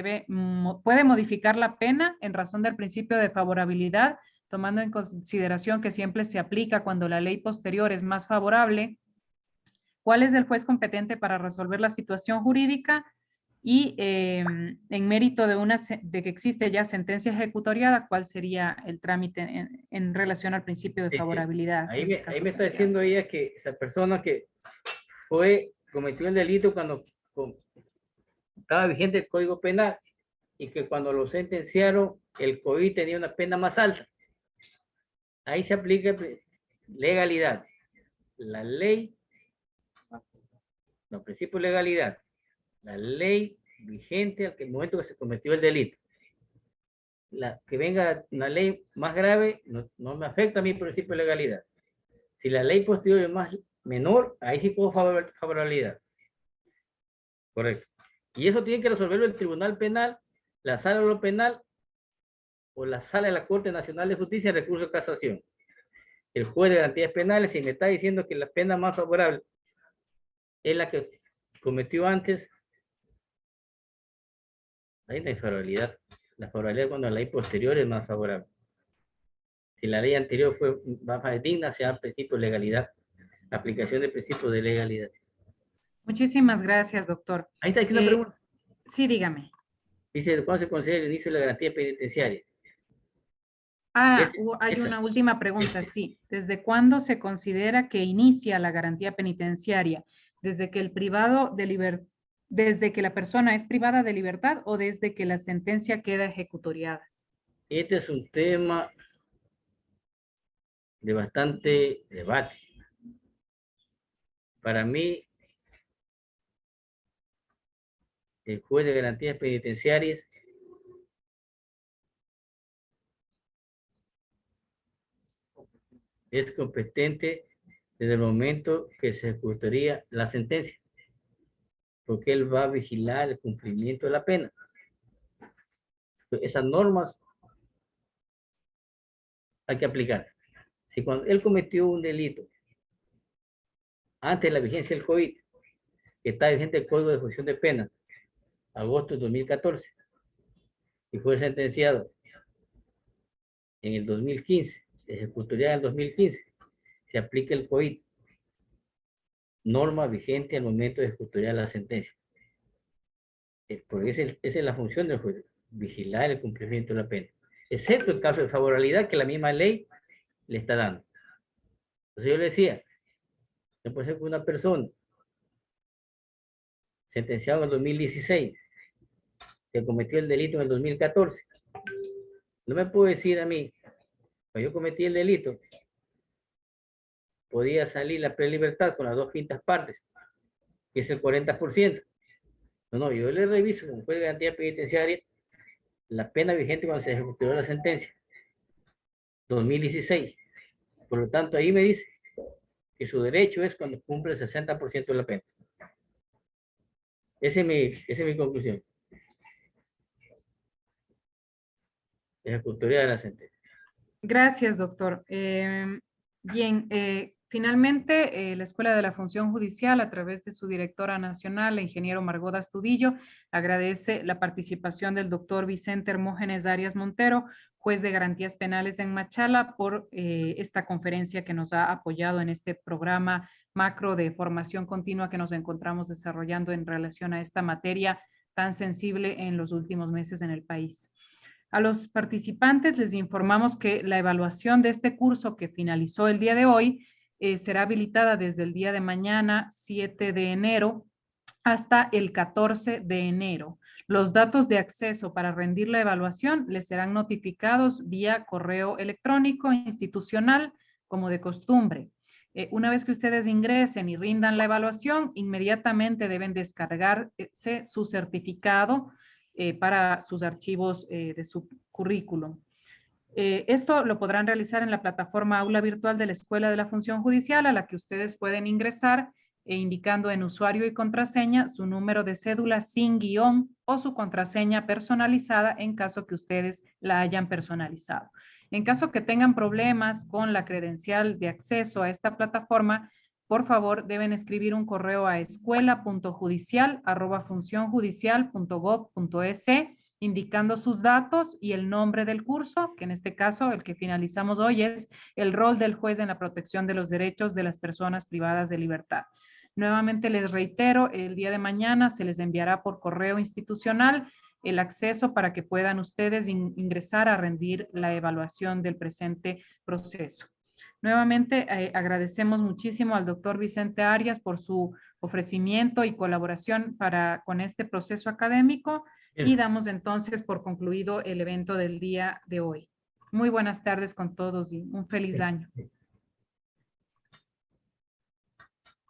¿Puede modificar la pena en razón del principio de favorabilidad, tomando en consideración que siempre se aplica cuando la ley posterior es más favorable? ¿Cuál es el juez competente para resolver la situación jurídica? Y en mérito de que existe ya sentencia ejecutoriada, ¿cuál sería el trámite en relación al principio de favorabilidad? Ahí me está diciendo ella que esa persona que cometió el delito cuando estaba vigente el Código Penal y que cuando lo sentenciaron, el COI tenía una pena más alta. Ahí se aplica legalidad. La ley, no, principio de legalidad. La ley vigente al momento que se cometió el delito. Que venga una ley más grave no me afecta a mi principio de legalidad. Si la ley posterior es menor, ahí sí puedo favorabilidad. Correcto. Y eso tiene que resolverlo el Tribunal Penal la Sala de lo Penal o la Sala de la Corte Nacional de Justicia de recurso de casación. El juez de garantías penales, si me está diciendo que la pena más favorable es la que cometió antes, ahí no hay favorabilidad. La favorabilidad cuando la ley posterior es más favorable. Si la ley anterior fue más digna, se da principio de legalidad, aplicación del principio de legalidad. Muchísimas gracias, doctor. Ahí está, aquí una pregunta. Sí, dígame. Dice, ¿cuándo se considera el inicio de la garantía penitenciaria? Hay Esa. una última pregunta, sí. ¿Desde cuándo se considera que inicia la garantía penitenciaria? ¿Desde que el privado de desde que la persona es privada de libertad o desde que la sentencia queda ejecutoriada? Este es un tema de bastante debate. Para mí, el juez de garantías penitenciarias es competente desde el momento que se ejecutaría la sentencia, porque él va a vigilar el cumplimiento de la pena. Esas normas hay que aplicar. Si cuando él cometió un delito antes de la vigencia del COVID, que está vigente el Código de Ejecución de Penas, agosto de 2014, y fue sentenciado en el 2015, ejecutaría en el 2015, se aplica el COVID, norma vigente al momento de ejecutar la sentencia. Porque esa es la función del juez, vigilar el cumplimiento de la pena, excepto en caso de favorabilidad que la misma ley le está dando. Entonces yo le decía, no puede ser que una persona sentenciada en el 2016, que cometió el delito en el 2014, no me puede decir a mí, cuando yo cometí el delito, podía salir la prelibertad con las 2/5 partes, que es el 40%. No, yo le reviso como juez de garantía penitenciaria la pena vigente cuando se ejecutó la sentencia, 2016. Por lo tanto, ahí me dice que su derecho es cuando cumple el 60% de la pena. Esa es mi conclusión. Ejecutoría de la sentencia. Gracias, doctor. Bien, finalmente, la Escuela de la Función Judicial, a través de su directora nacional, la ingeniero Margot Astudillo, agradece la participación del doctor Vicente Hermógenes Arias Montero, juez de garantías penales en Machala, por esta conferencia que nos ha apoyado en este programa macro de formación continua que nos encontramos desarrollando en relación a esta materia tan sensible en los últimos meses en el país. A los participantes les informamos que la evaluación de este curso que finalizó el día de hoy será habilitada desde el día de mañana, 7 de enero, hasta el 14 de enero. Los datos de acceso para rendir la evaluación les serán notificados vía correo electrónico institucional, como de costumbre. Una vez que ustedes ingresen y rindan la evaluación, inmediatamente deben descargarse su certificado para sus archivos de su currículum. Esto lo podrán realizar en la plataforma Aula Virtual de la Escuela de la Función Judicial, a la que ustedes pueden ingresar indicando en usuario y contraseña su número de cédula sin guión o su contraseña personalizada en caso que ustedes la hayan personalizado. En caso que tengan problemas con la credencial de acceso a esta plataforma, por favor, deben escribir un correo a escuela.judicial@funcionjudicial.gov.es indicando sus datos y el nombre del curso, que en este caso el que finalizamos hoy es el rol del juez en la protección de los derechos de las personas privadas de libertad. Nuevamente les reitero, el día de mañana se les enviará por correo institucional el acceso para que puedan ustedes ingresar a rendir la evaluación del presente proceso. Nuevamente agradecemos muchísimo al doctor Vicente Arias por su ofrecimiento y colaboración con este proceso académico y damos entonces por concluido el evento del día de hoy. Muy buenas tardes con todos y un feliz año.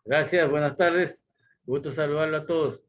Gracias, buenas tardes. Gusto saludarlo a todos.